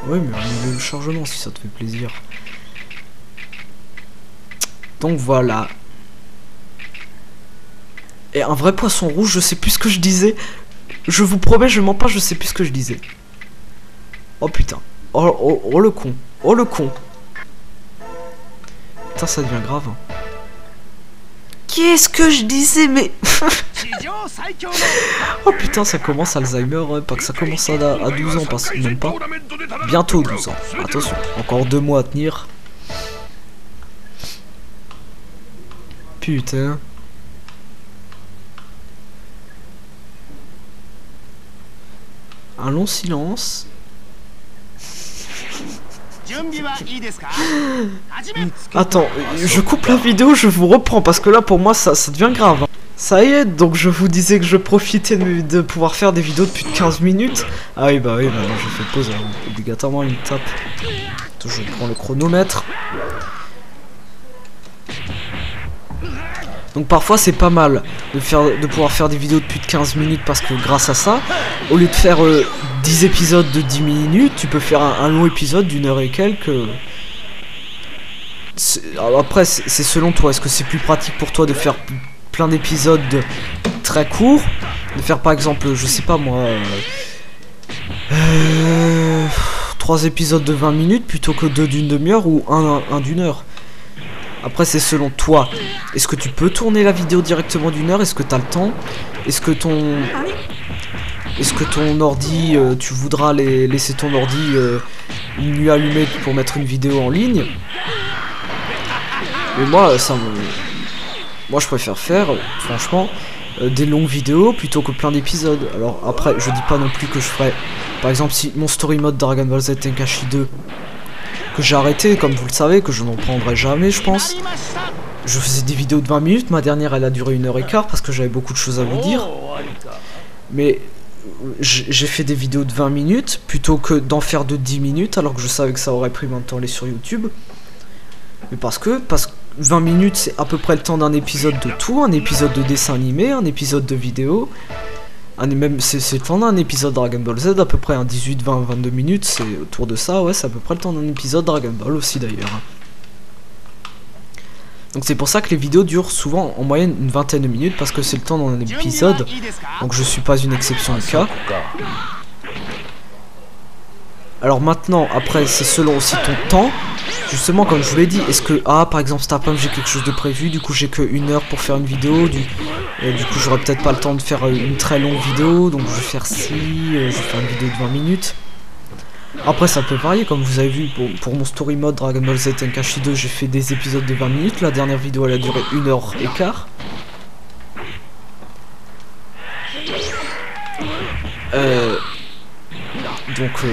Ouais, mais annule le chargement si ça te fait plaisir. Donc voilà. Et un vrai poisson rouge, je sais plus ce que je disais. Je vous promets, je mens pas, je sais plus ce que je disais. Oh putain. Oh le con. Oh le con. Putain, ça devient grave. Qu'est-ce que je disais, mais... Oh putain, ça commence Alzheimer, hein, pas que ça commence à 12 ans, parce que même pas. Bientôt 12 ans. Attention, encore 2 mois à tenir. Putain. Un long silence. Attends, je coupe la vidéo, je vous reprends parce que là pour moi ça devient grave. Ça y est, donc je vous disais que je profitais de pouvoir faire des vidéos de plus de 15 minutes. Ah oui, bah oui, maintenant je fais pause, hein, obligatoirement une tape. Attends, je prends le chronomètre. Donc parfois c'est pas mal de pouvoir faire des vidéos de plus de 15 minutes parce que grâce à ça, au lieu de faire 10 épisodes de 10 minutes, tu peux faire un long épisode d'une heure et quelques. Alors après c'est selon toi, est-ce que c'est plus pratique pour toi de faire plein d'épisodes très courts, de faire par exemple, je sais pas moi, 3 épisodes de 20 minutes plutôt que 2 d'une demi-heure ou un d'une heure. Après c'est selon toi. Est-ce que tu peux tourner la vidéo directement d'une heure? Est-ce que tu as le temps? Est-ce que ton ordi, tu voudras laisser ton ordi une nuit allumée pour mettre une vidéo en ligne? Mais moi je préfère faire franchement des longues vidéos plutôt que plein d'épisodes. Alors après je dis pas non plus que je ferais, par exemple, si mon story mode Dragon Ball Z Tenkaichi 2 que j'ai arrêté, comme vous le savez, que je n'en prendrai jamais, je pense. Je faisais des vidéos de 20 minutes, ma dernière elle a duré 1h15 parce que j'avais beaucoup de choses à vous dire. Mais j'ai fait des vidéos de 20 minutes plutôt que d'en faire de 10 minutes alors que je savais que ça aurait pris moins de temps aller sur YouTube. Mais parce que 20 minutes c'est à peu près le temps d'un épisode de tout, un épisode de dessin animé, un épisode de vidéo. Même c'est le temps d'un épisode Dragon Ball Z, à peu près un 18, 20, 22 minutes, c'est autour de ça, ouais, c'est à peu près le temps d'un épisode Dragon Ball aussi d'ailleurs. Donc c'est pour ça que les vidéos durent souvent en moyenne une vingtaine de minutes, parce que c'est le temps d'un épisode, donc je suis pas une exception au cas. Alors maintenant, après, c'est selon aussi ton temps. Justement, comme je vous l'ai dit, est-ce que, par exemple, cet après-midi, j'ai quelque chose de prévu, du coup j'ai que 1 heure pour faire une vidéo, du coup j'aurai peut-être pas le temps de faire une très longue vidéo, donc je vais faire ci, je vais faire une vidéo de 20 minutes. Après ça peut varier, comme vous avez vu pour mon story mode Dragon Ball Z Tenkaichi 2, j'ai fait des épisodes de 20 minutes, la dernière vidéo elle a duré 1h15. Donc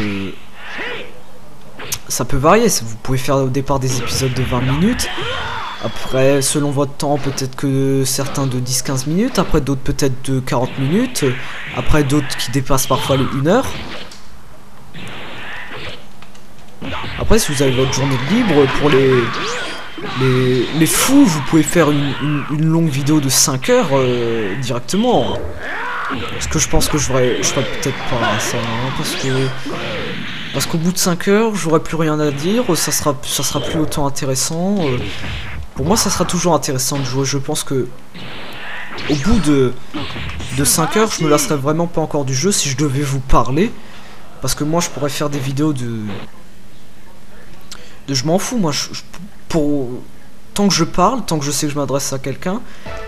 ça peut varier, vous pouvez faire au départ des épisodes de 20 minutes. Après, selon votre temps, peut-être que certains de 10-15 minutes, après d'autres peut-être de 40 minutes, après d'autres qui dépassent parfois les 1 heure. Après, si vous avez votre journée de libre, pour les fous, vous pouvez faire une longue vidéo de 5 heures directement. Parce que je pense que je ferais peut-être pas ça, hein, parce qu'au bout de 5 heures, j'aurai plus rien à dire, ça sera plus autant intéressant. Pour moi, ça sera toujours intéressant de jouer. Je pense que au bout de 5 heures, je me lasserai vraiment pas encore du jeu si je devais vous parler. Parce que moi, je pourrais faire des vidéos de je m'en fous, moi. Tant que je parle, tant que je sais que je m'adresse à quelqu'un,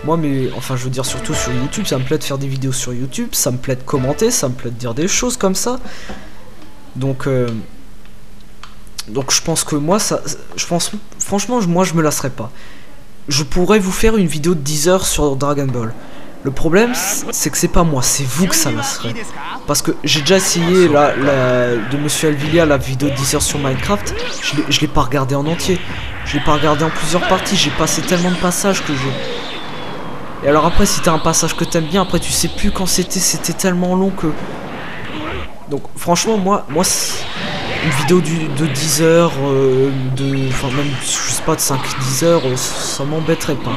moi, enfin, je veux dire surtout sur YouTube, ça me plaît de faire des vidéos sur YouTube, ça me plaît de commenter, ça me plaît de dire des choses comme ça. Donc je pense que moi, franchement, moi je me lasserai pas. Je pourrais vous faire une vidéo de 10 heures sur Dragon Ball. Le problème, c'est que c'est pas moi, c'est vous que ça lasserait. Parce que j'ai déjà essayé de Monsieur Alvilia, la vidéo de 10 heures sur Minecraft, je l'ai pas regardé en entier. Je l'ai pas regardé en plusieurs parties, j'ai passé tellement de passages que Et alors après, si t'as un passage que t'aimes bien, après tu sais plus quand c'était tellement long que... Donc franchement, moi une vidéo de 10 heures, enfin même, je sais pas, de 5-10 heures, ça m'embêterait pas.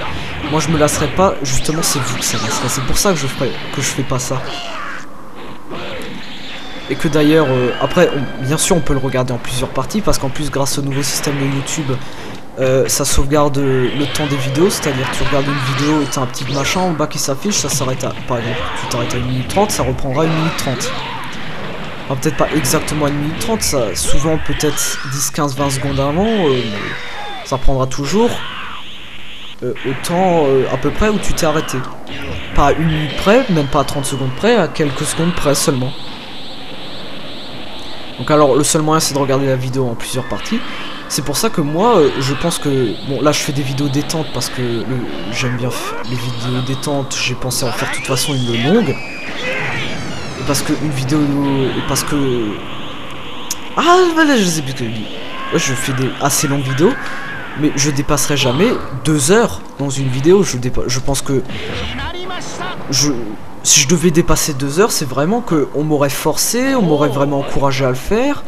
Moi je me lasserais pas, justement c'est vous que ça lasserait, c'est pour ça que je fais pas ça. Et que d'ailleurs, après, bien sûr on peut le regarder en plusieurs parties, parce qu'en plus grâce au nouveau système de YouTube, ça sauvegarde le temps des vidéos, c'est-à-dire que tu regardes une vidéo et t'as un petit machin en bas qui s'affiche, ça s'arrête à, par exemple, tu t'arrêtes à 1 minute 30, ça reprendra 1 minute 30. Enfin, peut-être pas exactement 1 minute 30, ça, souvent peut-être 10, 15, 20 secondes avant, ça prendra toujours autant à peu près où tu t'es arrêté. Pas à 1 minute près, même pas à 30 secondes près, à quelques secondes près seulement. Donc alors le seul moyen c'est de regarder la vidéo en plusieurs parties. C'est pour ça que moi je pense que... Bon là je fais des vidéos détentes parce que j'aime bien les vidéos détentes, j'ai pensé en faire de toute façon une longue. Parce que une vidéo... Parce que... Ah voilà, je sais plus ce que je dis. Ouais, je fais des assez longues vidéos, mais je dépasserai jamais 2 heures dans une vidéo. Je pense que... Si je devais dépasser 2 heures, c'est vraiment que on m'aurait forcé, on m'aurait vraiment encouragé à le faire.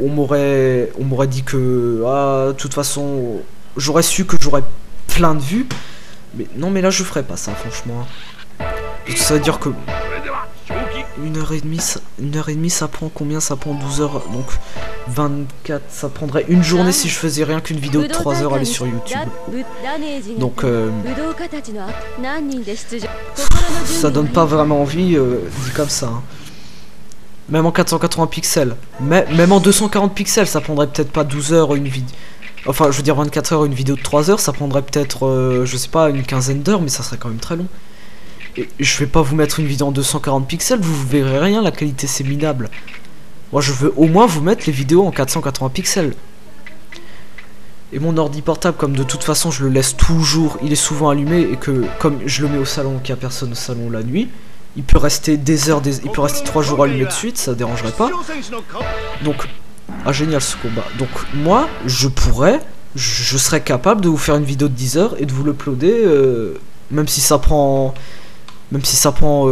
On m'aurait dit que... Ah, de toute façon, j'aurais su que j'aurais plein de vues. Mais non, mais là je ferais pas ça, franchement. Ça veut dire que... 1h30 ça prend combien? Ça prend 12 heures, donc 24, ça prendrait une journée si je faisais rien qu'une vidéo de 3 heures aller sur YouTube. Donc ça donne pas vraiment envie dit comme ça, hein. Même en 480 pixels, même en 240 pixels ça prendrait peut-être pas 12 heures une vidéo. Enfin je veux dire 24 heures une vidéo de 3 heures, ça prendrait peut-être je sais pas une quinzaine d'heures, mais ça serait quand même très long. Et je vais pas vous mettre une vidéo en 240 pixels, vous verrez rien, la qualité c'est minable. Moi je veux au moins vous mettre les vidéos en 480 pixels. Et mon ordi portable, comme de toute façon je le laisse toujours, il est souvent allumé, et que comme je le mets au salon, qu'il n'y a personne au salon la nuit, il peut rester des heures, il peut rester 3 jours allumé de suite, ça dérangerait pas. Donc, ah génial ce combat. Donc moi, je serais capable de vous faire une vidéo de 10 heures et de vous l'uploader, même si ça prend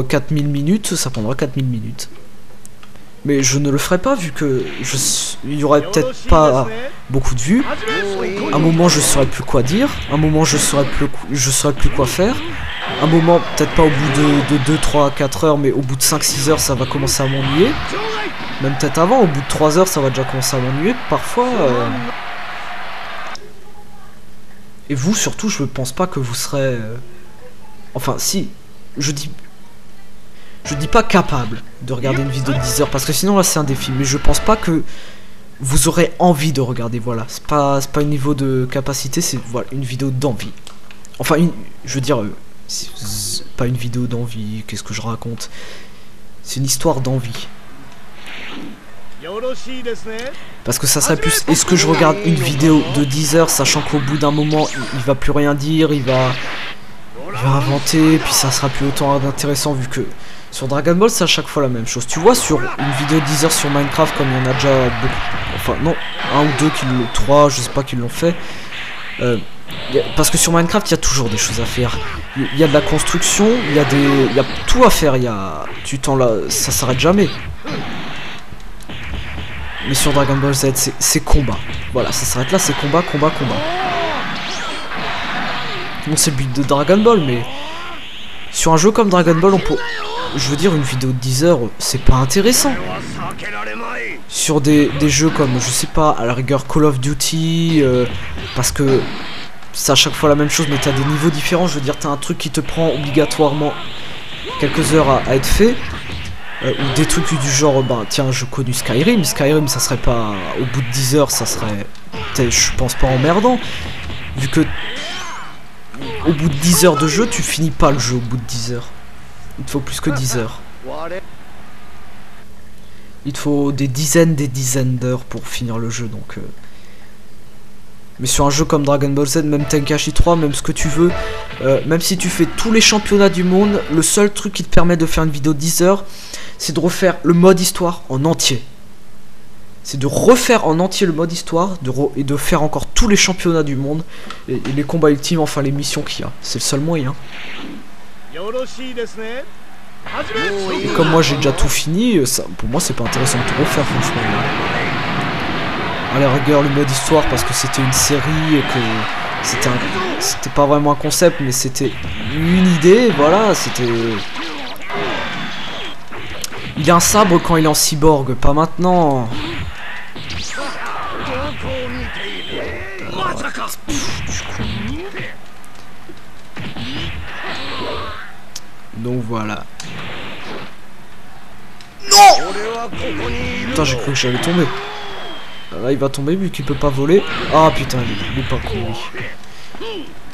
4000 minutes, ça prendra 4000 minutes. Mais je ne le ferai pas vu que il y aurait peut-être pas beaucoup de vues. Un moment je saurais plus quoi dire, un moment je saurais plus quoi faire. Un moment peut-être pas au bout de 2, 3, 4 heures, mais au bout de 5, 6 heures ça va commencer à m'ennuyer. Même peut-être avant, au bout de 3 heures ça va déjà commencer à m'ennuyer parfois. Et vous surtout, je pense pas que vous serez... Enfin si, je dis pas capable de regarder une vidéo de 10 heures, parce que sinon là c'est un défi, mais je pense pas que vous aurez envie de regarder, voilà. C'est pas un niveau de capacité, c'est voilà, une vidéo d'envie. Enfin, je veux dire, pas une vidéo d'envie, qu'est-ce que je raconte? C'est une histoire d'envie. Parce que ça serait plus, est-ce que je regarde une vidéo de 10 heures sachant qu'au bout d'un moment il va plus rien dire, il va inventer, puis ça sera plus autant intéressant vu que sur Dragon Ball c'est à chaque fois la même chose. Tu vois, sur une vidéo de 10 heures sur Minecraft, comme il y en a déjà beaucoup, enfin non, un ou deux qui l'ont, trois, je sais pas qui l'ont fait, parce que sur Minecraft il y a toujours des choses à faire. Il y a de la construction, il y a tout à faire, ça s'arrête jamais. Mais sur Dragon Ball Z c'est combat. Voilà, ça s'arrête là, c'est combat. Bon, c'est le but de Dragon Ball, mais sur un jeu comme Dragon Ball, je veux dire, une vidéo de 10 heures, c'est pas intéressant. Sur des jeux comme, je sais pas, à la rigueur Call of Duty, parce que c'est à chaque fois la même chose, mais t'as des niveaux différents. Je veux dire, t'as un truc qui te prend obligatoirement quelques heures à être fait. Ou des trucs du genre, ben tiens, je connais Skyrim, ça serait pas, au bout de 10 heures, ça serait, je pense pas emmerdant, vu que au bout de 10 heures de jeu, tu finis pas le jeu au bout de 10 heures. Il te faut plus que 10 heures. Il te faut des dizaines d'heures pour finir le jeu, donc... Mais sur un jeu comme Dragon Ball Z, même Tenkaichi 3, même ce que tu veux, même si tu fais tous les championnats du monde, le seul truc qui te permet de faire une vidéo de 10 heures, c'est de refaire le mode histoire en entier. C'est de refaire en entier le mode histoire et de faire encore tous les championnats du monde et les combats ultimes, enfin les missions qu'il y a. C'est le seul moyen. Et comme moi j'ai déjà tout fini, ça, pour moi c'est pas intéressant de tout refaire franchement. À la rigueur le mode histoire parce que c'était une série et que c'était pas vraiment un concept mais c'était une idée, voilà, c'était... Il a un sabre quand il est en cyborg, pas maintenant. Donc voilà. Non! Putain, j'ai cru que j'allais tomber. Là, il va tomber vu qu'il peut pas voler. Ah putain, il est pas con, lui.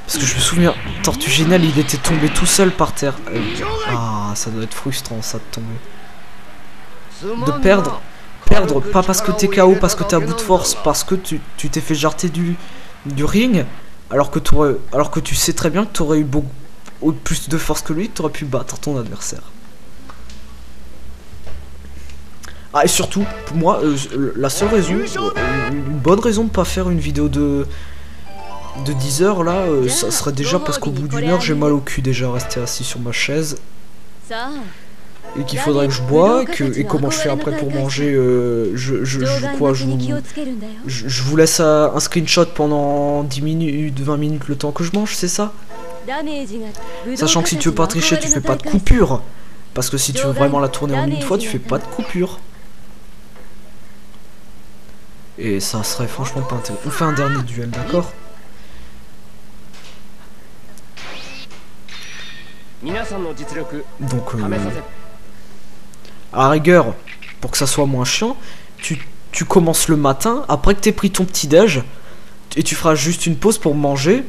Parce que je me souviens, Tortue Géniale, il était tombé tout seul par terre. Ah, ça doit être frustrant, ça, de tomber. De perdre, pas parce que t'es KO, parce que t'es à bout de force, parce que tu t'es fait jarter du ring, alors que tu sais très bien que t'aurais eu beaucoup plus de force que lui, que t'aurais pu battre ton adversaire. Ah, et surtout, pour moi, la seule raison, une bonne raison de pas faire une vidéo de 10 heures là, ça serait déjà parce qu'au bout d'une heure j'ai mal au cul déjà rester assis sur ma chaise. Et qu'il faudrait que je bois, et comment je fais après pour manger, je vous laisse un screenshot pendant 10 minutes, 20 minutes le temps que je mange, c'est ça? Sachant que si tu veux pas tricher, tu fais pas de coupure. Parce que si tu veux vraiment la tourner en une fois, tu fais pas de coupure. Et ça serait franchement pas intéressant. On fait un dernier duel, d'accord? Donc, à la rigueur, pour que ça soit moins chiant, tu commences le matin, après que t'aies pris ton petit déj, et tu feras juste une pause pour manger.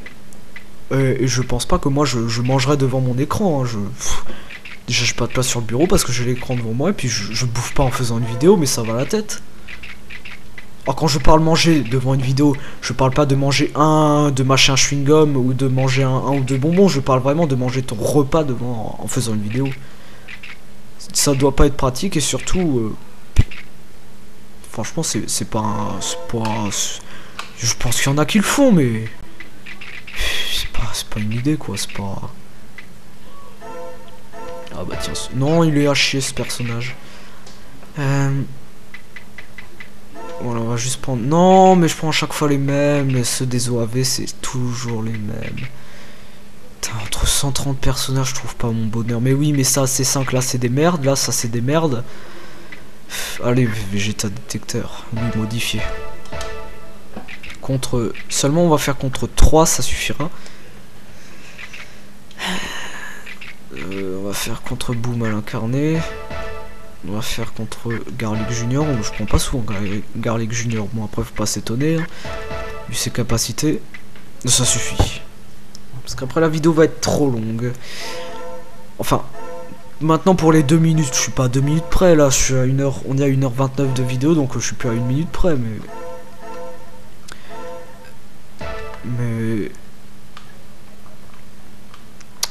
Et je pense pas que moi je mangerai devant mon écran. Hein, déjà j'ai pas de place sur le bureau parce que j'ai l'écran devant moi, et puis je bouffe pas en faisant une vidéo, mais ça va la tête. Alors quand je parle manger devant une vidéo, je parle pas de manger de mâcher un chewing-gum ou de manger un ou deux bonbons, je parle vraiment de manger ton repas devant en faisant une vidéo. Ça doit pas être pratique, et surtout franchement c'est pas je pense qu'il y en a qui le font, mais c'est pas une idée quoi, c'est pas... Ah bah tiens, non, il est à chier ce personnage. Voilà, on va juste prendre... Non, mais je prends à chaque fois les mêmes. Ceux des OAV, c'est toujours les mêmes. Putain, entre 130 personnages, je trouve pas mon bonheur. Mais oui, mais ça, c'est 5. Là, c'est des merdes. Là, ça, c'est des merdes. Allez, Vegeta détecteur. Oui, modifié. Contre... Seulement, on va faire contre 3, ça suffira. On va faire contre Boom à l'incarné. On va faire contre Garlic Junior. Je prends pas souvent Garlic Junior. Bon, après, faut pas s'étonner. Hein, vu ses capacités. Ça suffit. Parce qu'après, la vidéo va être trop longue. Enfin, Maintenant pour les 2 minutes, je suis pas à 2 minutes près là, je suis à 1h, on est à 1h29 de vidéo donc je suis plus à 1 minute près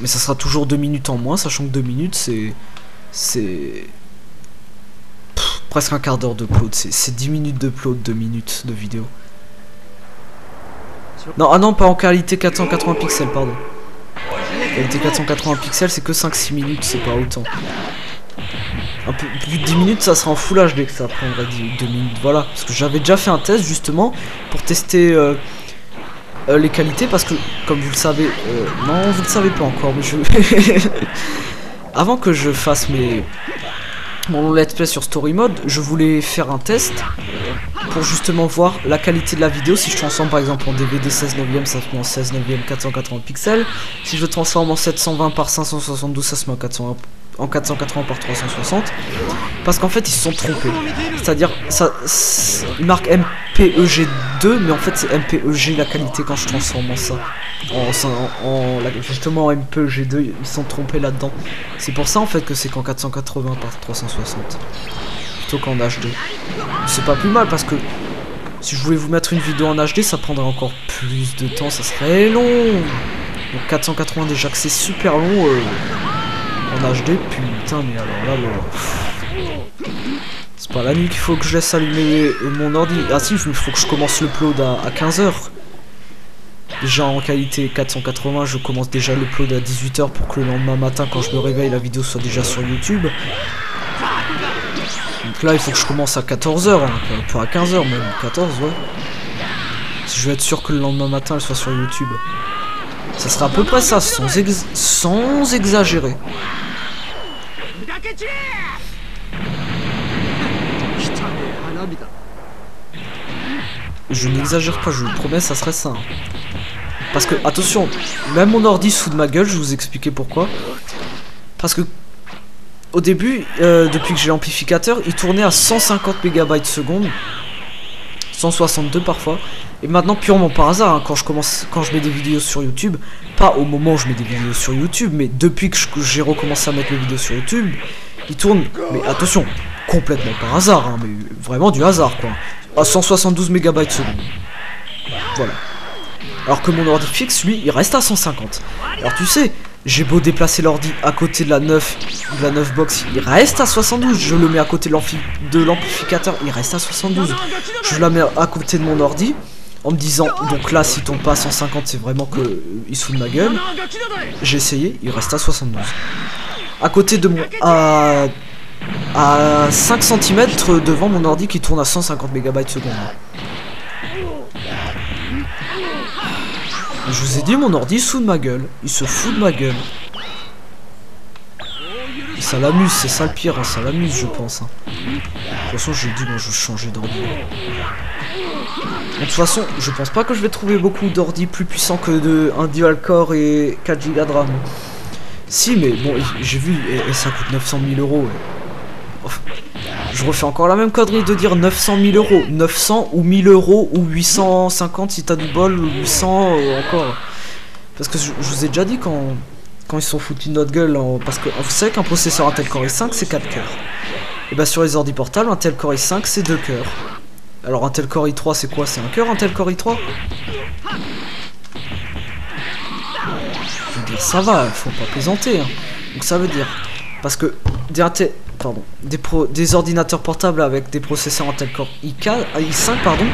mais ça sera toujours 2 minutes en moins, sachant que 2 minutes c'est presque un quart d'heure d'upload, c'est 10 minutes d'upload, 2 minutes de vidéo. Non, ah non, pas en qualité 480 pixels, pardon. Qualité 480 pixels, c'est que 5-6 minutes, c'est pas autant. Un peu plus de 10 minutes, ça sera en Full HD que ça prendrait 2 minutes, voilà. Parce que j'avais déjà fait un test justement pour tester les qualités, parce que comme vous le savez, non, vous le savez pas encore, mais je avant que je fasse mon let's play sur Story Mode, je voulais faire un test pour justement voir la qualité de la vidéo. Si je transforme par exemple en DVD 16 neuvième, ça se met en 16 neuvième 480 pixels. Si je transforme en 720 par 572, ça se met en 480 par 360. Parce qu'en fait ils se sont trompés. C'est-à-dire ça il marque MPEG2, mais en fait c'est MPEG la qualité quand je transforme en ça. Justement en MPEG2, ils se sont trompés là-dedans. C'est pour ça en fait que c'est qu'en 480 par 360 plutôt qu'en HD. C'est pas plus mal parce que si je voulais vous mettre une vidéo en HD, ça prendrait encore plus de temps, ça serait long. Donc 480 déjà que c'est super long en HD, putain mais alors là, c'est pas la nuit qu'il faut que je laisse allumer mon ordi. Ah si, il faut que je commence l'upload à 15h. Déjà en qualité 480, je commence déjà l'upload à 18h pour que le lendemain matin quand je me réveille, la vidéo soit déjà sur YouTube. Donc là il faut que je commence à 14h, hein, pas à 15h même, 14 ouais. Si je veux être sûr que le lendemain matin elle soit sur YouTube. Ça sera à peu près ça, sans exagérer. Je n'exagère pas, je vous promets, ça serait ça. Parce que, attention, même mon ordi se fout de ma gueule, je vais vous expliquer pourquoi. Parce que, au début, depuis que j'ai l'amplificateur, il tournait à 150 MB seconde, 162 parfois. Et maintenant, purement par hasard, hein, quand je mets des vidéos sur YouTube, pas au moment où je mets des vidéos sur YouTube, mais depuis que j'ai recommencé à mettre les vidéos sur YouTube, il tourne, mais attention, complètement par hasard, hein, mais vraiment du hasard quoi, à 172 MB seconde. Voilà. Alors que mon ordi fixe, lui, il reste à 150. Alors tu sais, j'ai beau déplacer l'ordi à côté de la 9 box, il reste à 72. Je le mets à côté de l'amplificateur, il reste à 72. Je la mets à côté de mon ordi, en me disant, donc là, s'il tombe pas à 150, c'est vraiment que il se fout de ma gueule. J'ai essayé, il reste à 72. À côté de mon... à 5 cm devant mon ordi qui tourne à 150 MB seconde. Je vous ai dit, mon ordi se fout de ma gueule. Il se fout de ma gueule. Et ça l'amuse, c'est ça le pire, hein, ça l'amuse je pense. Hein. De toute façon j'ai dit, moi je vais changer d'ordi. De toute façon, je pense pas que je vais trouver beaucoup d'ordi plus puissants que un dual core et 4 Go de RAM. Si, mais bon, j'ai vu, et ça coûte 900 000 euros. Je refais encore la même connerie de dire 900 000 euros. 900 ou 1000 euros ou 850 si t'as du bol, ou 800 encore. Parce que je vous ai déjà dit quand ils sont foutus de notre gueule, parce que vous savez qu'un processeur Intel Core i5 c'est 4 cœurs. Et bah sur les ordi portables, Intel Core i5 c'est 2 cœurs. Alors Intel Core i3 c'est quoi? C'est un cœur Intel Core i3? Je veux dire ça va, faut pas plaisanter. Hein. Donc ça veut dire, parce que des ordinateurs portables avec des processeurs Intel Core i5 pardon,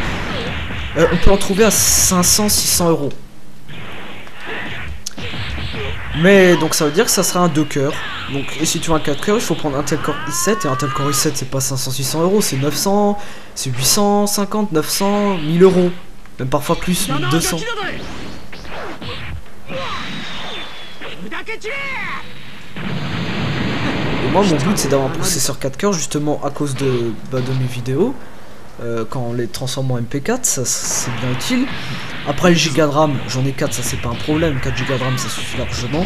on peut en trouver à 500-600 euros. Mais donc ça veut dire que ça sera un 2 cœurs. Donc et si tu veux un 4 cœurs, il faut prendre un Intel Core i7 et un Intel Core i7 c'est pas 500-600 euros, c'est 900, c'est 850, 900, 1000 euros, même parfois plus, 1200. Et moi mon but c'est d'avoir un processeur 4 cœurs justement à cause de mes vidéos. Quand on les transforme en MP4, ça c'est bien utile. Après le giga de RAM, j'en ai 4, ça c'est pas un problème, 4 giga de RAM ça suffit largement.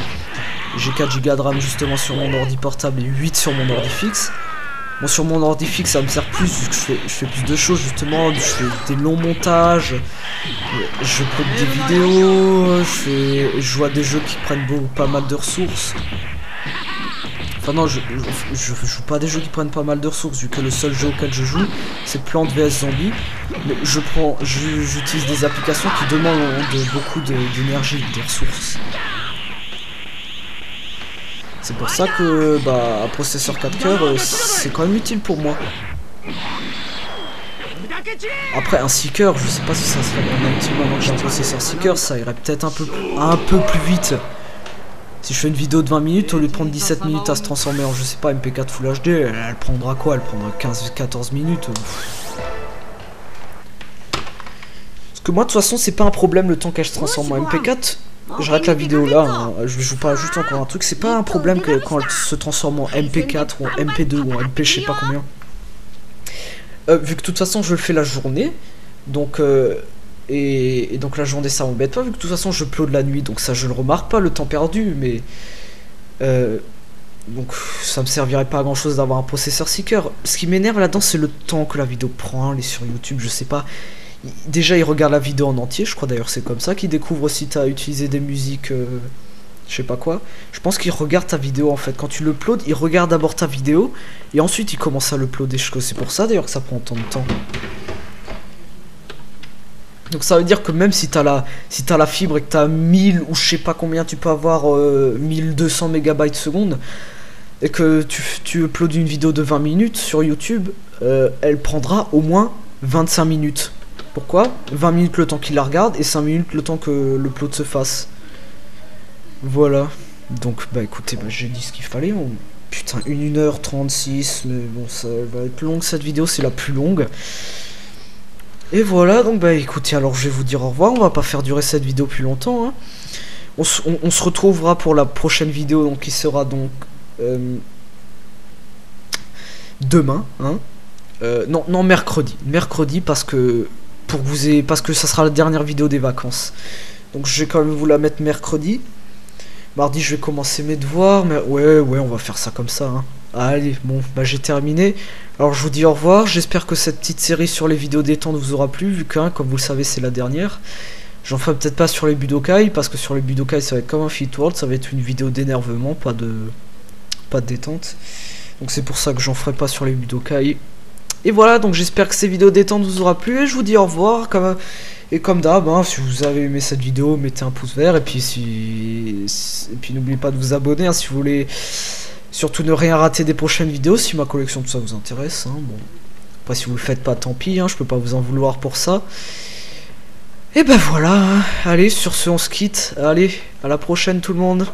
J'ai 4 giga de RAM justement sur mon ordi portable et 8 sur mon ordi fixe. Bon sur mon ordi fixe ça me sert plus vu que je fais plus de choses justement, je fais des longs montages, je upload des vidéos, je joue à des jeux qui prennent pas mal de ressources. Enfin non, je joue pas des jeux qui prennent pas mal de ressources, vu que le seul jeu auquel je joue, c'est Plants vs Zombies. Mais j'utilise des applications qui demandent beaucoup d'énergie, de ressources. C'est pour ça que bah, un processeur 4 coeurs, c'est quand même utile pour moi. Après un 6 coeurs, je sais pas si ça serait vraiment utile maintenant que j'ai un processeur 6 coeurs, ça irait peut-être un peu plus vite. Si je fais une vidéo de 20 minutes, au lieu de prendre 17 minutes à se transformer en, je sais pas, MP4 Full HD, elle prendra quoi? Elle prendra 15-14 minutes. Parce que moi, de toute façon, c'est pas un problème le temps qu'elle se transforme en MP4. J'arrête la vidéo là, hein. Je vous parle juste encore un truc. C'est pas un problème que quand elle se transforme en MP4 ou en MP2 ou en MP je sais pas combien. Vu que de toute façon, je le fais la journée. Donc... Et donc la journée ça m'embête pas vu que de toute façon je upload la nuit, donc ça je le remarque pas le temps perdu, mais donc ça me servirait pas à grand chose d'avoir un processeur 6 coeurs. Ce qui m'énerve là-dedans c'est le temps que la vidéo prend, les sur YouTube, je sais pas. Déjà il regarde la vidéo en entier, je crois d'ailleurs c'est comme ça qu'il découvre si t'as utilisé des musiques, je sais pas quoi. Je pense qu'il regarde ta vidéo en fait, quand tu l'uploades, il regarde d'abord ta vidéo et ensuite il commence à l'uploader. C'est pour ça d'ailleurs que ça prend tant de temps. Donc ça veut dire que même si t'as la fibre et que t'as 1000 ou je sais pas combien tu peux avoir 1200 mégabytes seconde et que tu uploades une vidéo de 20 minutes sur YouTube, elle prendra au moins 25 minutes. Pourquoi? 20 minutes le temps qu'il la regarde et 5 minutes le temps que l'upload se fasse. Voilà. Donc bah écoutez, bah, j'ai dit ce qu'il fallait. Putain, 1h36, mais bon ça va être long cette vidéo, c'est la plus longue. Et voilà, donc bah écoutez, alors je vais vous dire au revoir, on va pas faire durer cette vidéo plus longtemps, hein. On se retrouvera pour la prochaine vidéo, donc qui sera donc demain, hein. Non, mercredi parce que parce que ça sera la dernière vidéo des vacances. Donc je vais quand même vous la mettre mercredi. Mardi je vais commencer mes devoirs, mais ouais, on va faire ça comme ça, hein. Allez, bon, bah j'ai terminé. Alors je vous dis au revoir, j'espère que cette petite série sur les vidéos détente vous aura plu, vu que, hein, comme vous le savez, c'est la dernière. J'en ferai peut-être pas sur les Budokai, parce que sur les Budokai, ça va être comme un Fit World, ça va être une vidéo d'énervement, pas de détente. Donc c'est pour ça que j'en ferai pas sur les Budokai. Et voilà, donc j'espère que ces vidéos détente vous aura plu, et je vous dis au revoir, comme d'hab, hein, si vous avez aimé cette vidéo, mettez un pouce vert, et puis n'oubliez pas de vous abonner, hein, si vous voulez... Surtout ne rien rater des prochaines vidéos si ma collection tout ça vous intéresse, hein. Bon, après si vous le faites pas tant pis, hein, je peux pas vous en vouloir pour ça. Et ben voilà, hein. Allez sur ce on se quitte, allez à la prochaine tout le monde.